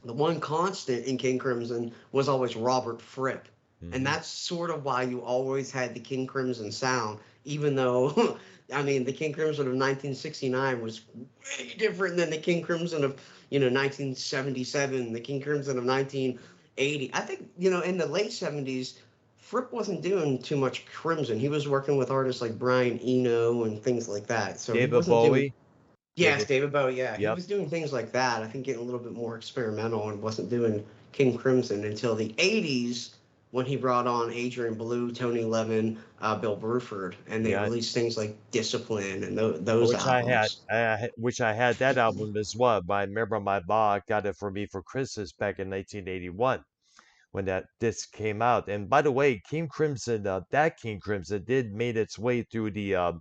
the one constant in King Crimson was always Robert Fripp. And Hmm. that's sort of why you always had the King Crimson sound, even though, I mean, the King Crimson of 1969 was way different than the King Crimson of, 1977, the King Crimson of 1980. I think, in the late 70s, Fripp wasn't doing too much Crimson. He was working with artists like Brian Eno and things like that. So he David wasn't doing. Bowie. Yes, David. David Bowie. Yeah, he Yep. was doing things like that. I think getting a little bit more experimental and wasn't doing King Crimson until the '80s when he brought on Adrian Belew, Tony Levin, Bill Bruford, and they Yeah. released things like Discipline and those Which I had. albums. Which I had that album as well. But I remember my mom got it for me for Christmas back in 1981 when that disc came out. And by the way, King Crimson, that King Crimson did made its way through the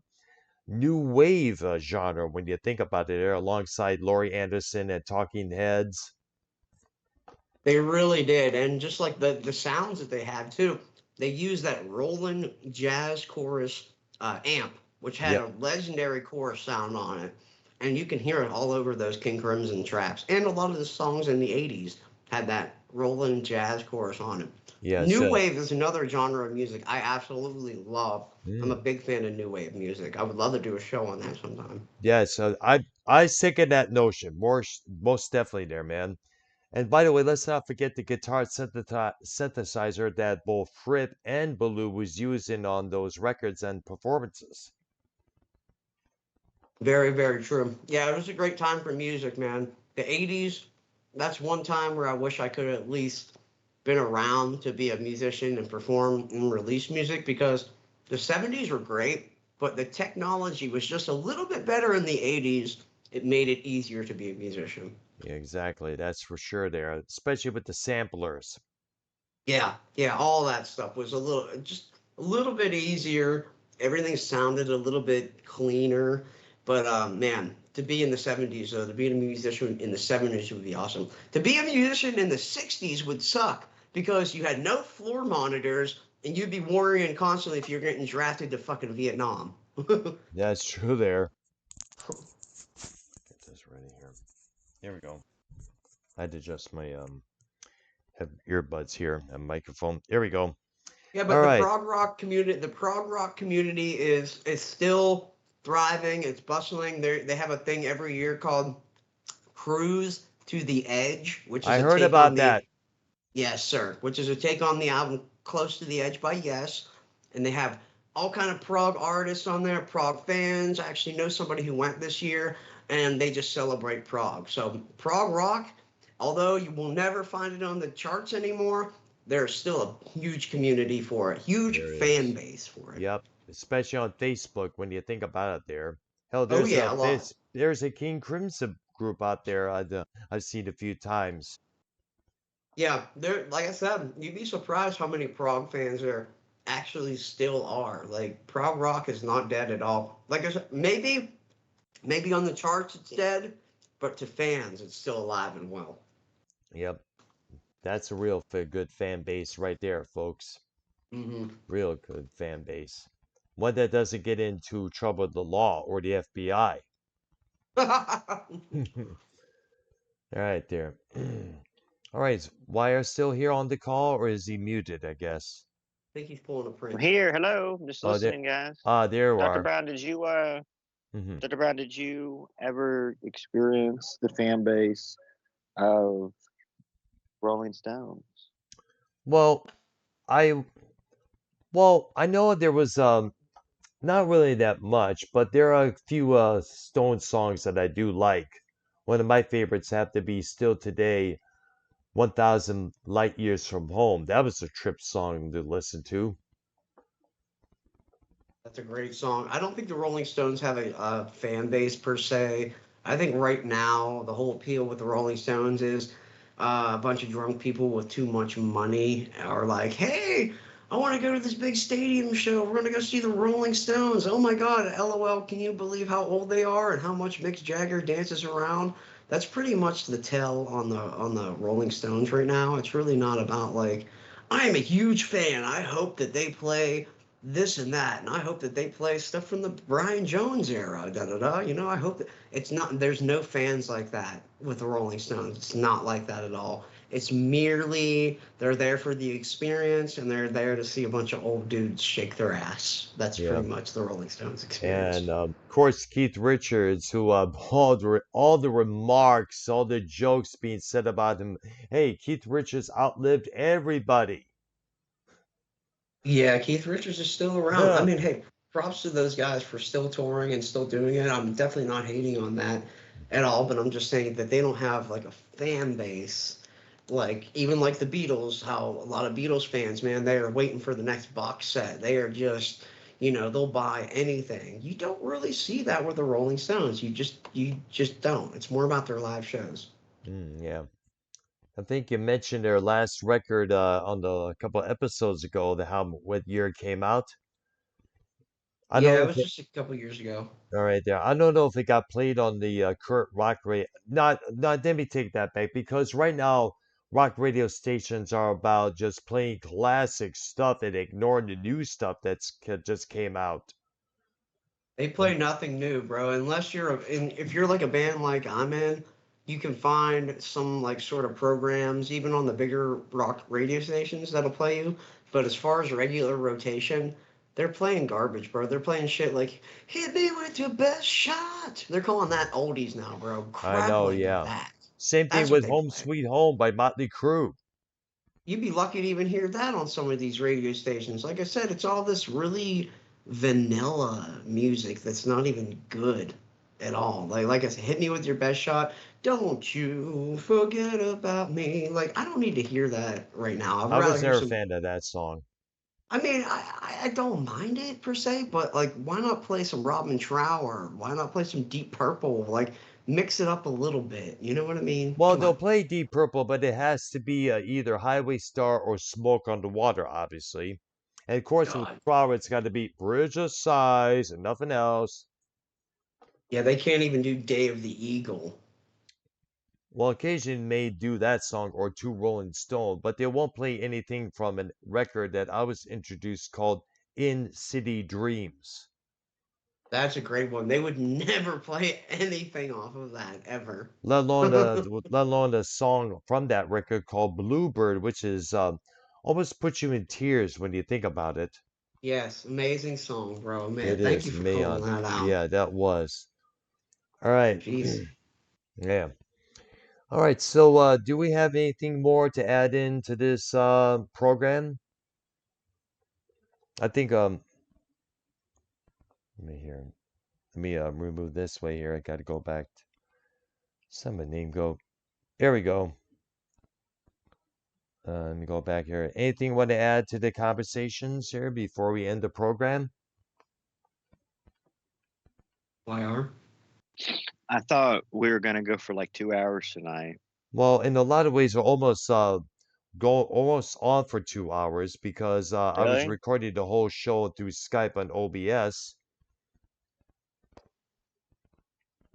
new wave genre when you think about it, there alongside Laurie Anderson and Talking Heads. They really did, and just like the sounds that they had too, they used that Roland jazz chorus amp, which had Yep. a legendary chorus sound on it, and you can hear it all over those King Crimson tracks. And a lot of the songs in the '80s had that Roland jazz chorus on it. Yes. New wave is another genre of music I absolutely love. I'm a Mm, big fan of new wave music. I would love to do a show on that sometime. yeah, so I second that notion. Most definitely there, man. And by the way, let's not forget the guitar synthesizer that both Fripp and Ballou was using on those records and performances. Very, very true. Yeah, it was a great time for music, man. The '80s, that's one time where I wish I could have at least been around to be a musician and perform and release music because the '70s were great, but the technology was just a little bit better in the '80s. It made it easier to be a musician. Yeah, exactly. That's for sure there, especially with the samplers. Yeah, yeah, all that stuff was just a little bit easier. Everything sounded a little bit cleaner. But man, to be in the '70s, though, to be a musician in the '70s would be awesome. To be a musician in the '60s would suck because you had no floor monitors and you'd be worrying constantly if you're getting drafted to fucking Vietnam. That's true there. Get this ready here. Here we go. I had to adjust my have earbuds here and microphone. Here we go. Yeah, All but right. the prog rock community is still thriving. It's bustling. They have a thing every year called Cruise to the Edge, which is I a heard take on about the that. Yes, sir, which is a take on the album Close to the Edge by Yes, and they have all kind of prog artists on there, prog fans. I actually know somebody who went this year, and they just celebrate prog. So prog rock, although you will never find it on the charts anymore, there's still a huge community for it, huge There fan is. base for it. Yep. Especially on Facebook when you think about it there. Hell, Oh yeah, a lot. there's a King Crimson group out there I've seen a few times. Yeah, there. Like I said, you'd be surprised how many prog fans there actually still are. Like prog rock is not dead at all. Like I said, maybe on the charts it's dead, but to fans it's still alive and well. Yep. That's a real good fan base right there, folks. Hmm. Real good fan base. One that doesn't get into trouble with the law or the FBI. All right, there. All right, is Wire still here on the call, or is he muted? I guess. I think he's pulling a I'm Prince. here. Hello. I'm just Oh, there. listening, guys. There you Dr. are. Brown, Mhm. Dr. Brown, did you ever Experience the fan base of Rolling Stones. Well, I I know there was not really that much, but there are a few Stone songs that I do like. One of my favorites have to be Still Today, 1,000 Light Years from Home. That was a trip song to listen to. That's a great song. I don't think the Rolling Stones have a fan base per se. I think right now the whole appeal with the Rolling Stones is a bunch of drunk people with too much money are like, "Hey, I want to go to this big stadium show. We're gonna go see the Rolling Stones. Oh my God, LOL! Can you believe how old they are and how much Mick Jagger dances around?" That's pretty much the tell on the Rolling Stones right now. It's really not about like, I am a huge fan. I hope that they play this and that, and I hope that they play stuff from the Brian Jones era. Da da da. You know, I hope that it's not. There's no fans like that with the Rolling Stones. It's not like that at all. It's merely they're there for the experience, and they're there to see a bunch of old dudes shake their ass. That's Yeah. pretty much the Rolling Stones experience. And of course, Keith Richards, who all the remarks, all the jokes being said about him. Hey, Keith Richards outlived everybody. Yeah, Keith Richards is still around. I mean, hey, props to those guys for still touring and still doing it. I'm definitely not hating on that at all, but I'm just saying that they don't have like a fan base. Like even like the Beatles, how a lot of Beatles fans, man, they are waiting for the next box set. They are just, they'll buy anything. You don't really see that with the Rolling Stones. You just don't. It's more about their live shows. Yeah. I think you mentioned their last record on a couple of episodes ago, what year it came out. I don't Yeah, it know if was just a couple years ago. all right there. I don't know if it got played on the current rock rate. Not. Let me take that back because right now rock radio stations are about just playing classic stuff and ignoring the new stuff just came out. They play nothing new, bro. Unless if you're like a band like I'm in, you can find some like sort of programs, even on the bigger rock radio stations that'll play you. But as far as regular rotation, they're playing garbage, bro. They're playing shit like "Hit Me with Your Best Shot." They're calling that oldies now, bro. I Crap know, like yeah. that. Same thing That's what with they Home play. Sweet Home by Motley Crue. You'd be lucky to even hear that on some of these radio stations. Like I said, it's all this really vanilla music that's not even good at all. Like I said, hit me with your best shot. Don't you forget about me. Like I don't need to hear that right now. I'd I rather was hear never a some. fan of that song. I mean, I don't mind it per se, but like, why not play some Robin Trower? Why not play some Deep Purple? Like, mix it up a little bit. You know what I mean? Well, Come they'll on. play Deep Purple, but it has to be either Highway Star or Smoke on the Water, obviously. And of course, with God. Flower, it's got to be Bridge of Sighs and nothing else. Yeah, they can't even do Day of the Eagle. Well, occasionally may do that song or two Rolling Stone, but they won't play anything from a record that I was introduced called In City Dreams. That's a great one. They would never play anything off of that ever. Let alone the song from that record called Bluebird, which is almost puts you in tears when you think about it. Yes, amazing song, bro. Man, It thank is, you for calling man. that out. Yeah, that was. All right. Jeez. Yeah. All right. So, do we have anything more to add into this program? I think let me here. Let me remove this way here. I got to go back. Some name go. There we go. Let me go back here. Anything you want to add to the conversations here before we end the program? YR? I thought we were gonna go for like 2 hours tonight. Well, in a lot of ways, we're almost go almost on for 2 hours because I was Really? recording the whole show through Skype on OBS.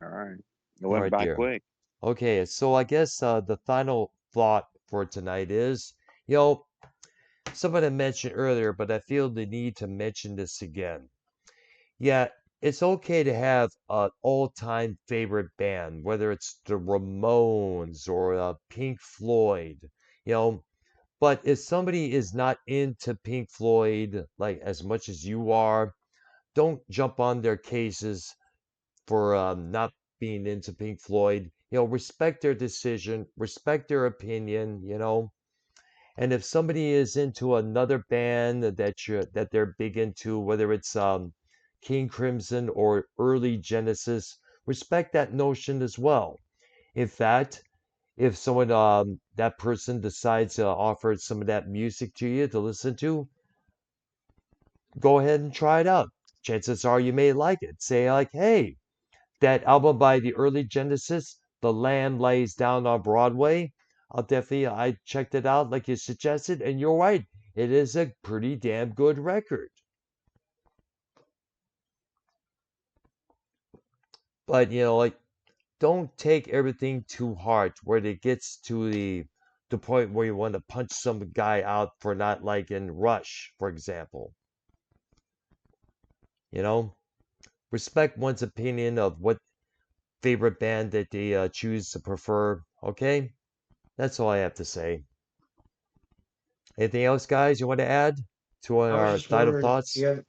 All right. It All went right, by dear. quick. Okay, so I guess the final thought for tonight is, you know, somebody mentioned earlier, but I feel the need to mention this again. Yeah, it's okay to have an all-time favorite band, whether it's the Ramones or Pink Floyd, you know. But if somebody is not into Pink Floyd like as much as you are, don't jump on their cases for not being into Pink Floyd. You know, respect their decision, respect their opinion, you know. And if somebody is into another band that they're big into, whether it's King Crimson or early Genesis, respect that notion as well. In fact, if someone that person decides to offer some of that music to you to listen to, go ahead and try it out. Chances are you may like it. Say like, hey, that album by the early Genesis, The Lamb Lays Down on Broadway. I checked it out like you suggested, and you're right. It is a pretty damn good record. But like don't take everything too hard where it gets to the point where you want to punch some guy out for not liking Rush, for example. You know, respect one's opinion of what favorite band that they choose to prefer. Okay, that's all I have to say. Anything else, guys, you want to add to I was our just final wondering, thoughts? do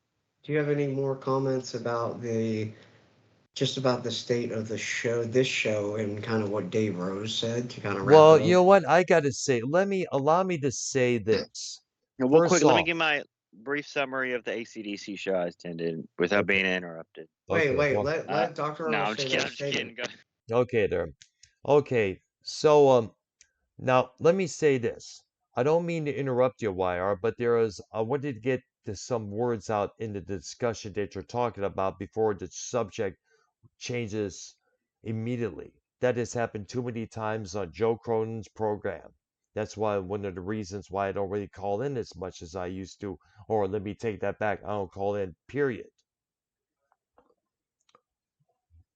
you have any more comments about just about the state of the show, this show, and kind of what Dave Rose said to kind of wrap Well, it you up? know what? I got to say, allow me to say this. And real quick, First let me off, give my brief summary of the ACDC show I attended without being interrupted. Wait, Okay, well, let Dr. No, Earl I'm say just kidding. that I'm just kidding. statement. Go. okay there. Okay, so now let me say this. I don't mean to interrupt you, YR, but I wanted to get some words out in the discussion that you're talking about before the subject changes immediately. That has happened too many times on Joe Cronin's program. That's why one of the reasons why I don't really call in as much as I used to, or let me take that back, I don't call in, period.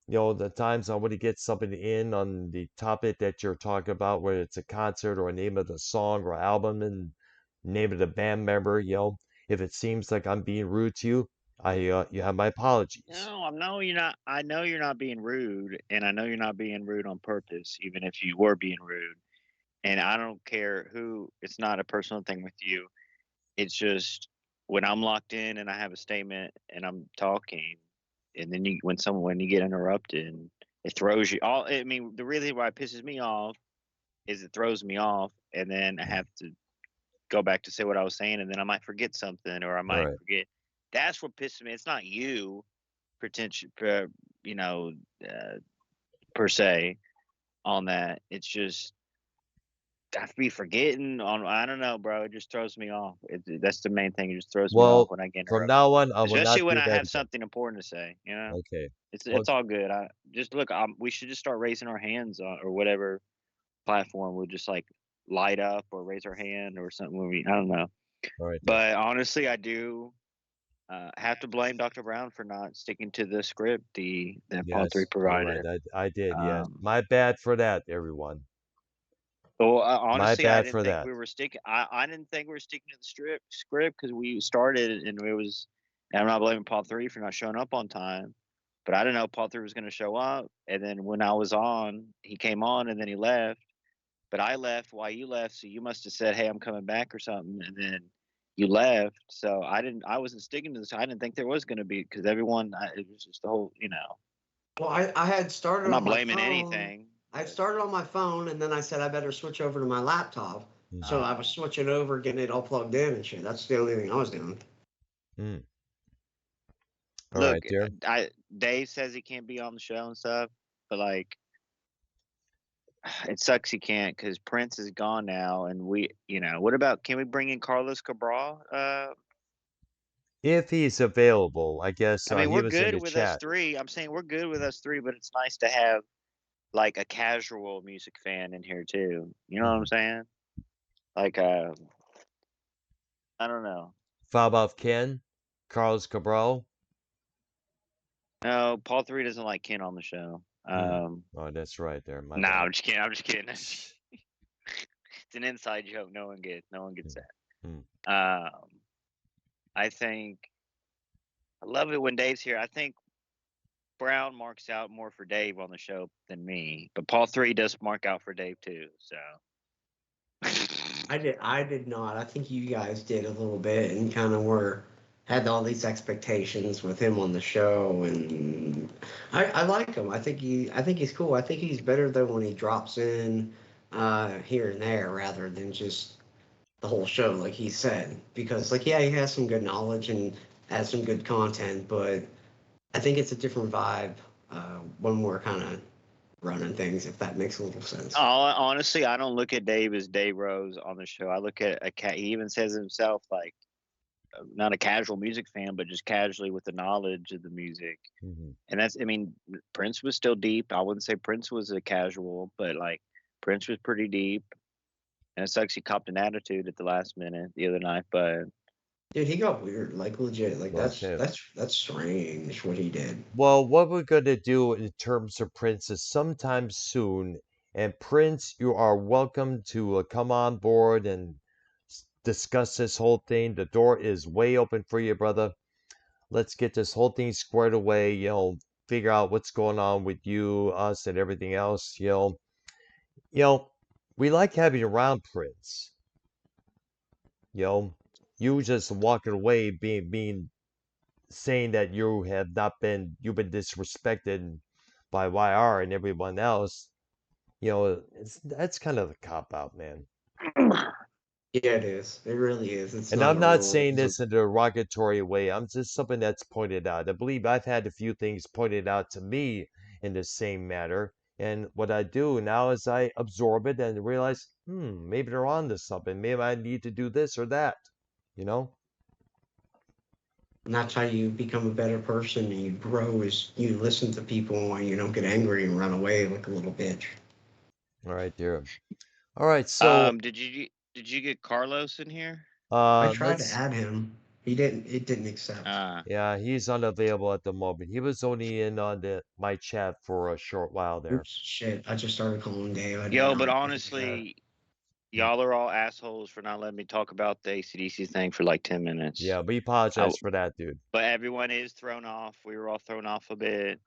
The times I want to get something in on the topic that you're talking about, whether it's a concert or a name of the song or album and name of the band member, if it seems like I'm being rude to you, you have my apologies. No, I know you're not. I know you're not being rude, and I know you're not being rude on purpose, even if you were being rude. And I don't care who. It's not a personal thing with you. It's just when I'm locked in and I have a statement and I'm talking, and then when you get interrupted, it throws you all. I mean, the reason why it pisses me off is it throws me off, and then I have to go back to say what I was saying, and then I might forget something, or I might Right. forget. That's what pisses me. It's not you, pretension, you know, uh, per se, on that. It's just I be forgetting on. I don't know, bro. It just throws me off. That's the main thing. It just throws me off Well, when I get from interrupted, now on, I will especially not when do I that have again. something important to say. You know, Okay. it's all good. I just look. We should just start raising our hands on or whatever platform would just like light up or raise our hand or something. When I don't know. All right. But honestly, I do have to blame Dr. Brown for not sticking to the script that Paul 3 Yes, you're right. provided. I did. Yes. Um, My bad for that, everyone. well, My honestly, I bad didn't for think that. we were sticking. I didn't think we were sticking to the script because we started and it was. And I'm not blaming Paul 3 for not showing up on time, but I didn't know Paul 3 was going to show up. And then when I was on, he came on and then he left. But I left while you left, so you must have said, "Hey, I'm coming back" or something, and then you left. So I didn't. I wasn't sticking to this. I didn't think there was going to be because everyone. It was just the whole. Well, I had started I'm on not my blaming phone. anything. I started on my phone, and then I said I better switch over to my laptop. So I was Oh, switching over, getting it all plugged in and shit. That's the only thing I was doing. Mm. All look, right, dear. Dave says he can't be on the show and stuff, but like, it sucks he can't because Prince is gone now, and what about? Can we bring in Carlos Cabral? If he's available, I guess I mean, he we're was in good the with us chat. three. I'm saying we're good with us three, but it's nice to have like a casual music fan in here too. You know what I'm saying? Like, I don't know. Fabav Ken, Carlos Cabral. No, Paul 3 doesn't like Ken on the show. Oh, that's right there. My No, bad. I'm just kidding. I'm just kidding. It's an inside joke. No one gets that. Mm. I think I love it when Dave's here. I think Brown marks out more for Dave on the show than me, but Paul 3 does mark out for Dave too. So I did not. I think you guys did a little bit and kind of had all these expectations with him on the show, and I like him. I think he's cool. I think he's better than when he drops in here and there rather than just the whole show, like he said. Because like yeah, he has some good knowledge and has some good content, but I think it's a different vibe when we're kind of running things, if that makes a little sense. honestly, I don't look at Dave as Dave Rose on the show. I look at a cat. He even says himself like not a casual music fan, but just casually with the knowledge of the music. Mm-hmm. And I mean, Prince was still deep. I wouldn't say Prince was a casual, but like Prince was pretty deep. And it sucks he copped an attitude at the last minute the other night, but Dude, he got weird, like legit. Like Well, too. that's strange what he did. Well, what we're going to do in terms of Prince is sometime soon. And Prince, you are welcome to come on board and discuss this whole thing. The door is way open for you, brother. Let's get this whole thing squared away. Figure out what's going on with you, us, and everything else. You know, we like having you around, Prince. You just walking away, being saying that you've been disrespected by YR and everyone else. That's kind of a cop out, man. Yeah, it is. It really is. It's And not I'm a not real. saying this in a derogatory way. I'm just something that's pointed out. I believe I've had a few things pointed out to me in the same manner. And what I do now is I absorb it and realize, maybe they're on to something. Maybe I need to do this or that, you know? And that's how you become a better person and you grow is you listen to people and you don't get angry and run away like a little bitch. All right, dear. All right, so Did you get Carlos in here? I tried to let's add him. It didn't accept. yeah, he's unavailable at the moment. He was only in on my chat for a short while there. Oops, shit. I just started calling Dave. I did Yo, not but mean to do that. honestly, y'all are all assholes for not letting me talk about the AC/DC thing for like 10 minutes. Yeah, we apologize for that, dude. But everyone is thrown off. We were all thrown off a bit.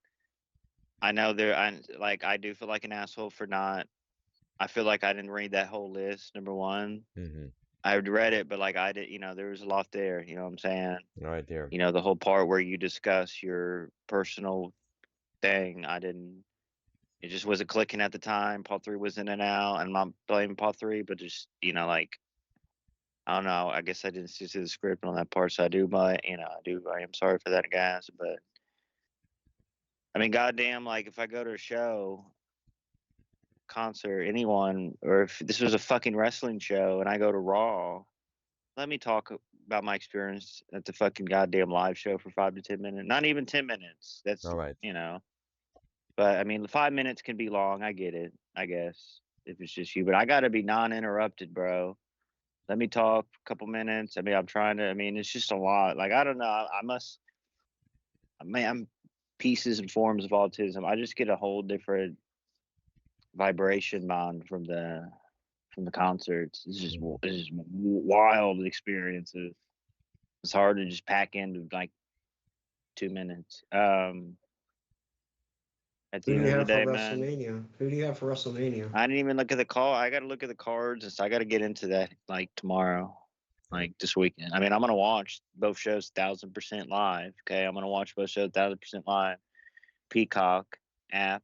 I know I do feel like an asshole for not. I feel like I didn't read that whole list. Number one, I read it, but like I did, there was a lot there. You know what I'm saying? All right, there. The whole part where you discuss your personal thing. I didn't. It just wasn't clicking at the time. Paul 3 was in and out, and I'm not blaming Paul 3, but just like I don't know. I guess I didn't see the script on that part, so I do. But I am sorry for that, guys. But I mean, goddamn, like if I go to a show, concert, anyone, or if this was a fucking wrestling show and I go to Raw, let me talk about my experience at the fucking goddamn live show for 5 to 10 minutes. Not even 10 minutes. That's all right. But I mean, 5 minutes can be long. I get it. I guess if it's just you, but I got to be non-interrupted, bro. Let me talk a couple minutes. I mean, I'm trying to. I mean, it's just a lot. Like I don't know. I must. I mean, I'm pieces and forms of autism. I just get a whole different vibration bond from the concerts. It's just wild experiences. It's hard to just pack into like 2 minutes. At the Who do end you of the have for day, man, WrestleMania? Who do you have for WrestleMania? I didn't even look at the call. I got to look at the cards. And so I got to get into that like tomorrow, like this weekend. I mean, I'm gonna watch both shows 1,000% live. Okay, I'm gonna watch both shows 1,000% live. Peacock app.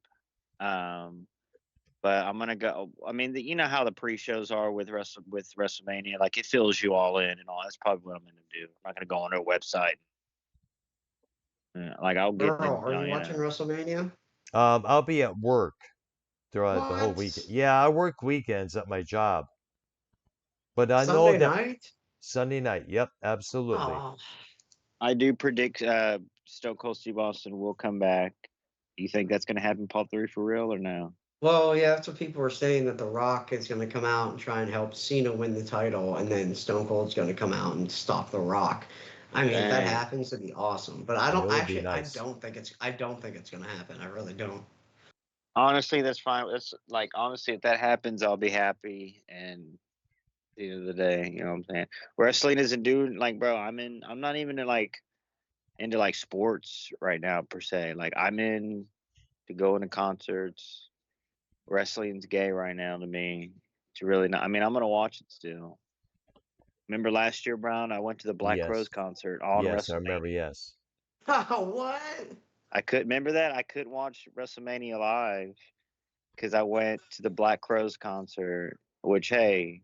But I'm gonna go. I mean, you know how the pre-shows are with WrestleMania. Like it fills you all in and all. That's probably what I'm gonna do. I'm not gonna go on their website. Like I'll get Girl, in. are you watching WrestleMania? I'll be at work throughout the whole What? weekend. Yeah, I work weekends at my job. But I know Sunday that night? Sunday night. Yep, absolutely. Oh, I do predict Stone Cold Steve Austin will come back. You think that's gonna happen, Paul 3 for real or no? well, yeah, that's what people were saying that The Rock is going to come out and try and help Cena win the title, and then Stone Cold's going to come out and stop The Rock. I mean, if that Dang. happens, it'd be awesome. But I It don't would be actually. nice. I don't think it's going to happen. I really don't. Honestly, that's fine. That's like honestly, if that happens, I'll be happy. And at the end of the day, you know what I'm saying? Wrestling isn't doing like, bro. I'm not even into like sports right now per se. Like I'm in to go into concerts. Wrestling's gay right now to me. It's really not. I mean, I'm gonna watch it still. Remember last year, Brown? I went to the Black Crowes Yes. concert on Yes, I remember, WrestleMania. yes. What? I couldn't remember that. I couldn't watch WrestleMania live because I went to the Black Crowes concert. Which, hey,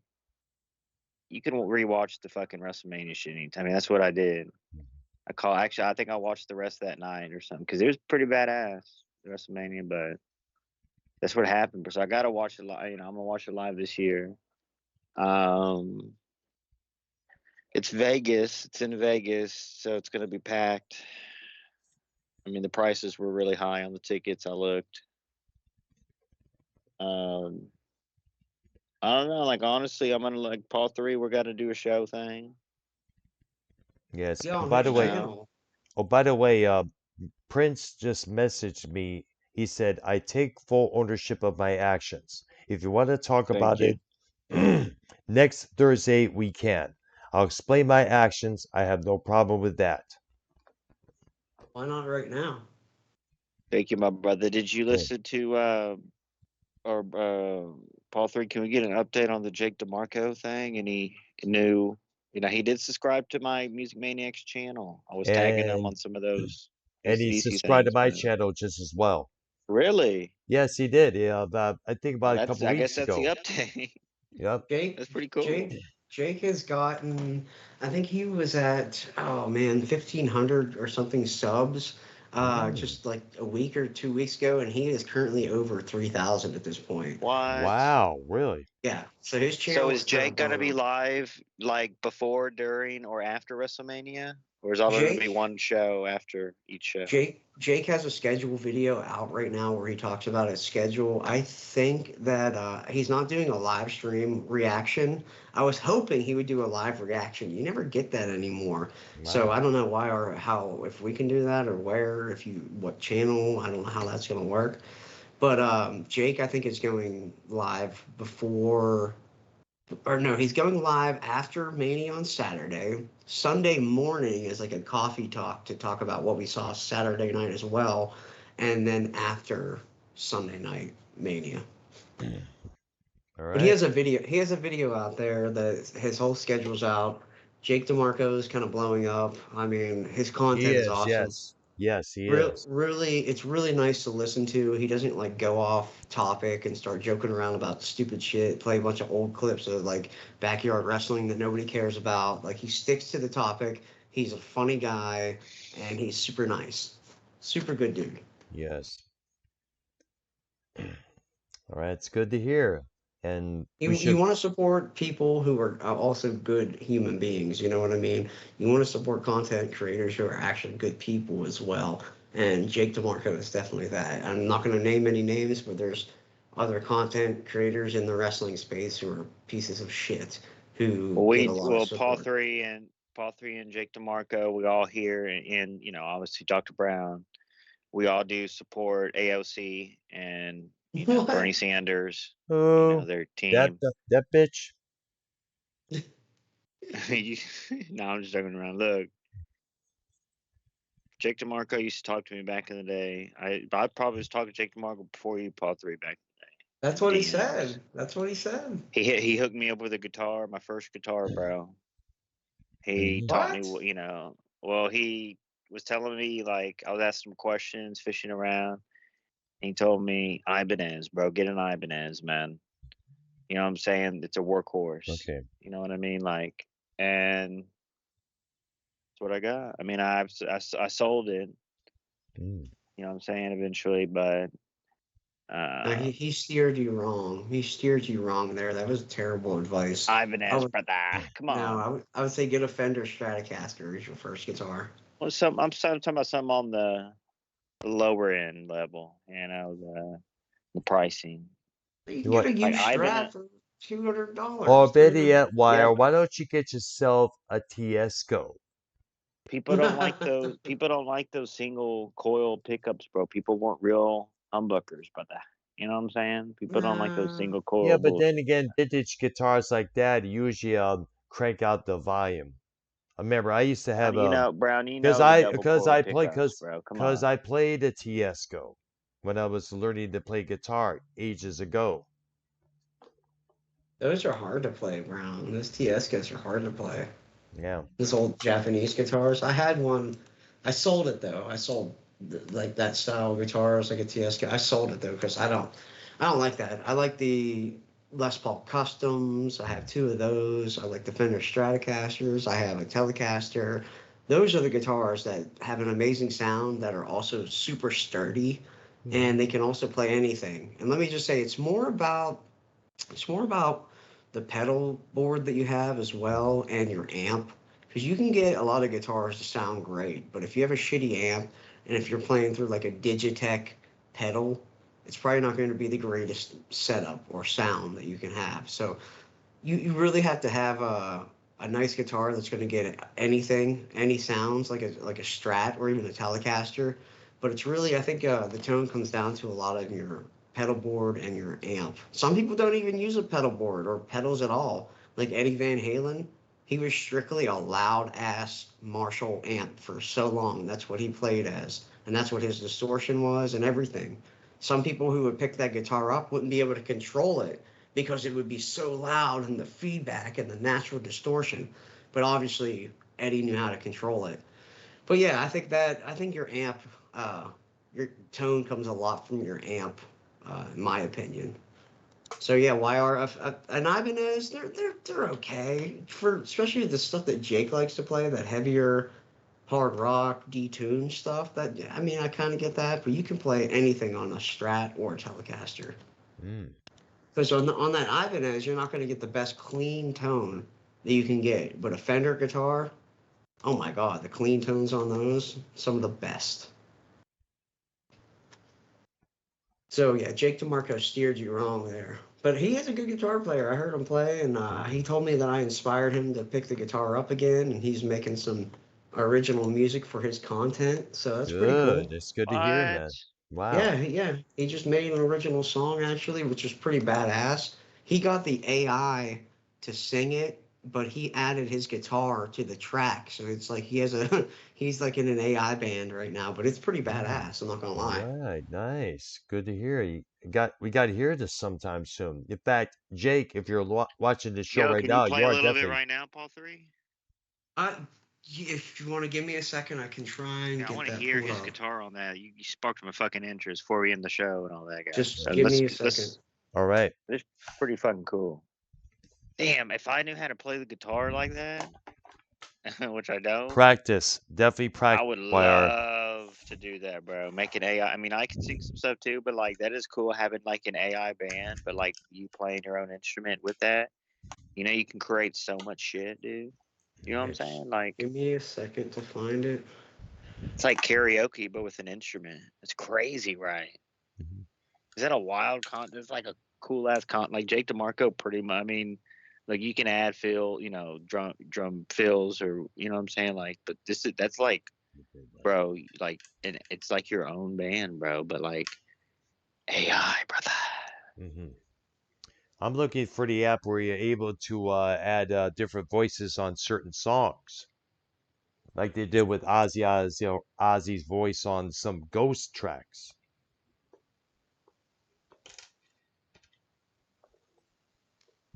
you can rewatch the fucking WrestleMania shit anytime. I mean, that's what I did. Actually, I think I watched the rest that night or something because it was pretty badass, the WrestleMania. But that's what happened. So I gotta watch it live. I'm gonna watch it live this year. It's Vegas. It's in Vegas, so it's gonna be packed. I mean, the prices were really high on the tickets. I looked. I don't know. Like honestly, I'm gonna like Paul 3. We're gonna do a show thing. Yes. Yeah, on By his the way, channel. Prince just messaged me. He said, I take full ownership of my actions. If you want to talk Thank about you. it next Thursday, we can. I'll explain my actions. I have no problem with that. Why not right now? Thank you, my brother. Did you Yeah. listen to Paul 3? Can we get an update on the Jake DeMarco thing? And he knew, he did subscribe to my Music Maniacs channel. I was tagging him on some of those And he AC/DC subscribed to things. my But channel just as well. really, Yes, he did. Yeah, I think about a couple I guess weeks that's the ago. update. Yep. Jake, That's pretty cool. Jake has gotten, I think he was at, oh man, 1,500 or something subs, just like a week or 2 weeks ago, and he is currently over 3,000 at this point. What? Wow, really? Yeah, so his So channel is is kind Jake of gonna blowing be up. live like before, during, or after WrestleMania, or is all gonna be Jake, one show after each show? Jake has a schedule video out right now where he talks about his schedule. I think that he's not doing a live stream reaction. I was hoping he would do a live reaction. You never get that anymore. So Wow. I don't know why or how, if we can do that or where, if you, what channel. I don't know how that's going to work. But Jake, I think, is going live before, or no, he's going live after Mania on Saturday. Sunday morning is like a coffee talk to talk about what we saw Saturday night as well, and then after Sunday night Mania. All But he right. has a video. He has a video out there that his whole schedule's out. Jake DeMarco is kind of blowing up. I mean, his He content is is, awesome. yes. Yes, he is. Really, it's really nice to listen to. He doesn't like go off topic and start joking around about stupid shit, play a bunch of old clips of like backyard wrestling that nobody cares about. Like he sticks to the topic. He's a funny guy and he's super nice. Super good dude. Yes. All right, it's good to hear. And we You should, want to support people who are also good human beings. You know what I mean? You want to support content creators who are actually good people as well. And Jake DeMarco is definitely that. I'm not going to name any names, but there's other content creators in the wrestling space who are pieces of shit who Well, get a lot of Paul support. 3 and Jake DeMarco, we all here, and obviously Dr. Brown, we all do support AOC and Bernie What? Sanders, oh, their that, team. that bitch. No, I'm just joking around. Look, Jake DeMarco used to talk to me back in the day. I probably was talking to Jake DeMarco before you, Paul 3, back That's in what he the DMs. said. That's what he said. He hooked me up with a guitar, my first guitar, bro. He taught me, What? well, he was telling me, like, I was asking him questions, fishing around. And he told me, Ibanez, bro, get an Ibanez, man. You know what I'm saying? It's a workhorse. Okay. You know what I mean? Like, and that's what I got. I mean, I sold it, Mm. you know what I'm saying, eventually, but No, uh, he steered you wrong. He steered you wrong there. That was terrible advice. I Ibanez, would brother, come No, on. I would say get a Fender Stratocaster as your first guitar. Well, I'm talking about something on the lower end level, the pricing. You can You get want, a Like used Ibanez, Strat for $200, or better $300. yet, yeah, Wire, why don't you get yourself a Tiesco? people don't like those. People don't like those single coil pickups, bro. People want real humbuckers, brother. You know what I'm saying? People don't like those Nah. single Yeah, coil but then bullshit. again, vintage guitars like that usually crank out the volume. I remember I used to have Brown, the because double because coil I play pickups, bro. Come because on. I played a Tiesco when I was learning to play guitar ages ago. Those are hard to play, Brown. Those TSKs are hard to play. Yeah. Those old Japanese guitars. I had one. I sold it though. I sold like that style guitars, like a TSK. I sold it though because I don't like that. I like the Les Paul Customs. I have two of those. I like the Fender Stratocasters. I have a Telecaster. Those are the guitars that have an amazing sound that are also super sturdy, and they can also play anything. And let me just say, it's more about the pedal board that you have as well and your amp. Because you can get a lot of guitars to sound great, but if you have a shitty amp and if you're playing through like a Digitech pedal, it's probably not going to be the greatest setup or sound that you can have. So you really have to have a nice guitar that's going to get anything, any sounds like a Strat or even a Telecaster. But it's really, I think the tone comes down to a lot of your pedal board and your amp. Some people don't even use a pedal board or pedals at all. Like Eddie Van Halen, he was strictly a loud ass Marshall amp for so long. That's what he played as, and that's what his distortion was and everything. Some people who would pick that guitar up wouldn't be able to control it because it would be so loud and the feedback and the natural distortion. But obviously, Eddie knew how to control it. But yeah, I think your amp, your tone comes a lot from your amp, in my opinion. So yeah, YR and Ibanez, they're okay for especially the stuff that Jake likes to play, that heavier hard rock detuned stuff. That I mean, I kind of get that, but you can play anything on a Strat or a Telecaster. Mm. Because on that Ibanez, you're not going to get the best clean tone that you can get, but a Fender guitar, oh my God, the clean tones on those, some of the best. So yeah, Jake DeMarco steered you wrong there. But he is a good guitar player. I heard him play, and he told me that I inspired him to pick the guitar up again, and he's making some original music for his content. So that's pretty Good. cool. That's good to hear, What? man. Wow. Yeah, yeah. He just made an original song actually, which is pretty badass. He got the AI to sing it, but he added his guitar to the track. So it's like he has a he's like in an AI band right now, but it's pretty badass, I'm not gonna All lie. right, nice. Good to hear. We got to hear this sometime soon. In fact, Jake, if you're watching the show Yo, right can you now, play you a are little bit definitely. right now, Paul 3? If you want to give me a second, I can try and Yeah, I get want to that hear pulled his up. guitar on that. You sparked my fucking interest before we end the show and all that, guys. Just So give let's me a second. All right. It's pretty fucking cool. Damn, if I knew how to play the guitar like that, which I don't, Practice. Definitely I practice, would YR. love to do that, bro. Make an AI. I mean, I can sing some stuff too, but like that is cool having like an AI band, but like you playing your own instrument with that. You know, you can create so much shit, dude. You know what I'm Just saying? Like give me a second to find it. it's like karaoke, but with an instrument. It's crazy, right? Mhm. Is that a wild con? It's like a cool ass con. Like Jake DeMarco, pretty much. I mean, like you can add fill, drum fills, or you know what I'm saying. Like, but that's like, bro, like, and it's like your own band, bro. But like AI, brother. Mhm. I'm looking for the app where you're able to add different voices on certain songs, like they did with Ozzy's voice on some Ghost tracks.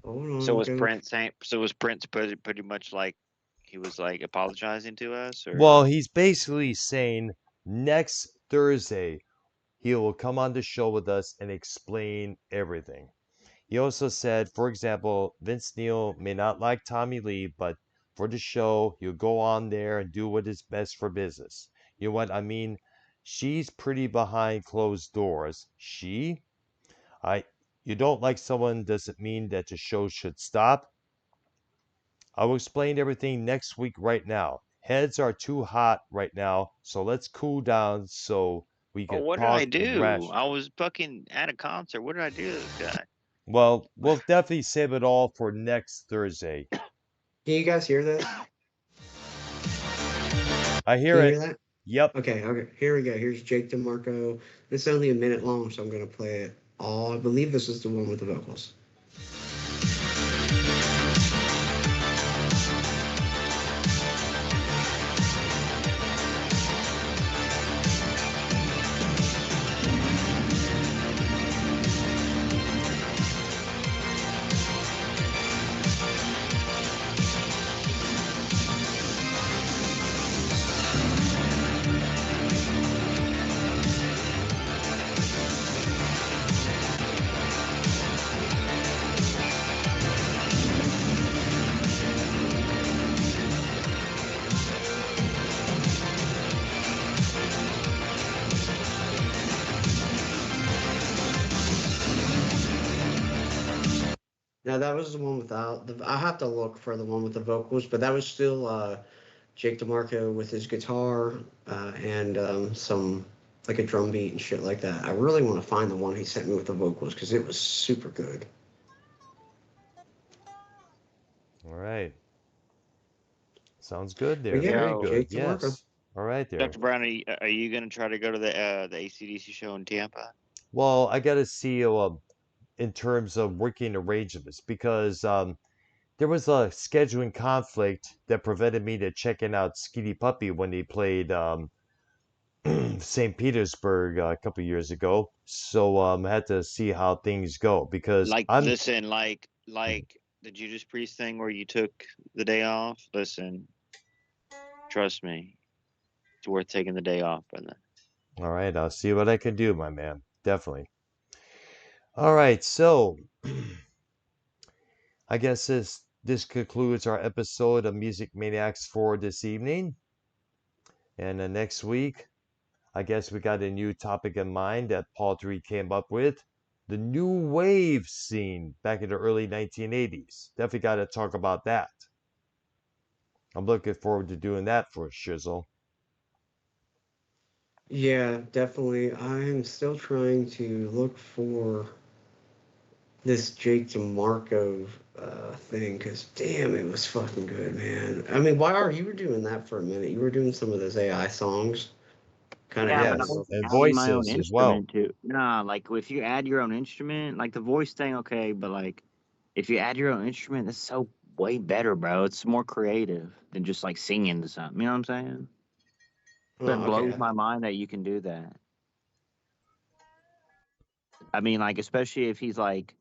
Hold on, So I'm was gonna. Prince saying? So was Prince pretty much like he was like apologizing to us, or Well, he's basically saying next Thursday he will come on the show with us and explain everything. He also said, for example, Vince Neil may not like Tommy Lee, but for the show, he'll go on there and do what is best for business. You know what I mean? She's pretty behind closed doors. I, you don't like someone doesn't mean that the show should stop. I will explain everything next week right now. Heads are too hot right now, so let's cool down so we oh, can what did I talk do? rash. I was fucking at a concert. What did I do to this guy? Well, we'll definitely save it all for next Thursday. Can you guys hear this? I Can hear you it. hear that? Yep. Okay. Here we go. Here's Jake DeMarco. It's only a minute long, so I'm gonna play it all. I believe this is the one with the vocals. Now that was the one without the. I have to look for the one with the vocals, but that was still Jake DeMarco with his guitar and some like a drum beat and shit like that. I really want to find the one he sent me with the vocals because it was super good. All right. Sounds good But there. yeah, Very Yo, good. Jake DeMarco. Yes. All right there. Dr. Brown, are you going to try to go to the ACDC show in Tampa? Well, I got to see in terms of working arrangements because there was a scheduling conflict that prevented me to checking out Skinny Puppy when they played St. Petersburg a couple years ago. So I had to see how things go because Like, I'm listen, like the Judas Priest thing where you took the day off. Listen, trust me, it's worth taking the day off, brother. all right. I'll see what I can do, my man. Definitely. All right, so I guess this concludes our episode of Music Maniacs for this evening. And next week, I guess we got a new topic in mind that Paul 3 came up with. The new wave scene back in the early 1980s. Definitely got to talk about that. I'm looking forward to doing that for a shizzle. Yeah, definitely. I'm still trying to look for this Jake DeMarco thing because damn, it was fucking good, man. I mean, YR, you were doing that for a minute. You were doing some of those AI songs, kind of Yeah, adding but a I Yes, little was and adding my own voices as well. instrument too. Nah, like if you add your own instrument, like the voice thing, okay, but like if you add your own instrument, that's so way better, bro. It's more creative than just like singing to something. You know what I'm saying? So it Oh, blows okay. my mind that you can do that. I mean, like especially if he's like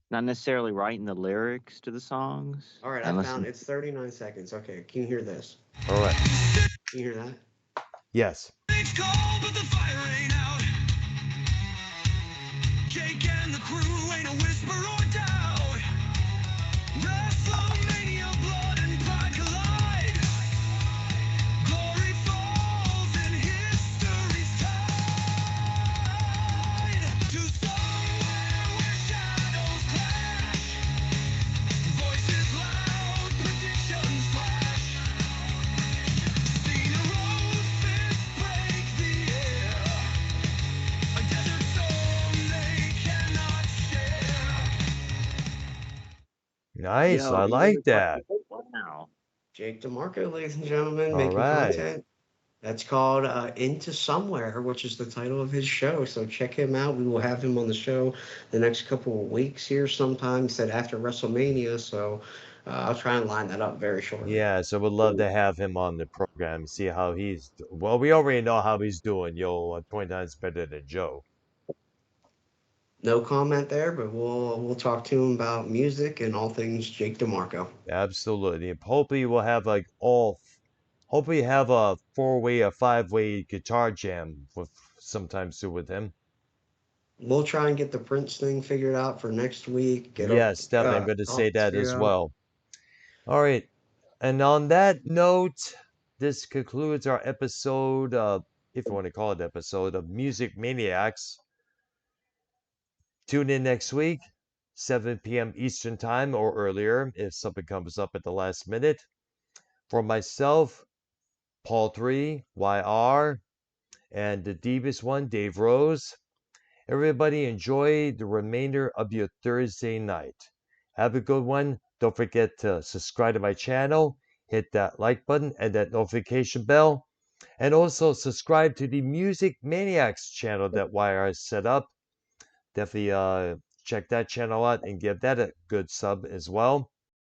not necessarily writing the lyrics to the songs All right, I and found listen. it's 39 seconds. Okay, can you hear this? All right. Can you hear that? Yes. It's cold, but the fire ain't out. Jake and the crew ain't a whisper or doubt. WrestleMania, blood and pride collide. Glory falls and history's tied to somewhere where shadows clash. Voices loud, predictions flash. Cena rose, fists break the air. A desert storm they cannot share. Nice. Yo, I he really like that. wow. Jake DeMarco, ladies and gentlemen, All making right. content. That's called Into Somewhere, which is the title of his show. So check him out. We will have him on the show the next couple of weeks here sometime. He said after WrestleMania. So I'll try and line that up very shortly. Yeah, so we'd love to have him on the program, see how well, we already know how he's doing. Yo, 20 times better than Joe. No comment there, but we'll talk to him about music and all things Jake DeMarco. Absolutely. Hopefully we'll have hopefully have a four-way or five-way guitar jam with sometime soon with him. We'll try and get the Prince thing figured out for next week. Get up, Yes, definitely. I'm going to say topics that figured as out. well. All right. And on that note, this concludes our episode, if you want to call it episode, of Music Maniacs. Tune in next week, 7 p.m. Eastern Time or earlier if something comes up at the last minute. For myself, Paul 3, YR, and the Devious one, Dave Rose. Everybody enjoy the remainder of your Thursday night. Have a good one. Don't forget to subscribe to my channel, hit that like button and that notification bell, and also subscribe to the Music Maniacs channel that YR set up. Definitely check that channel out and give that a good sub as well.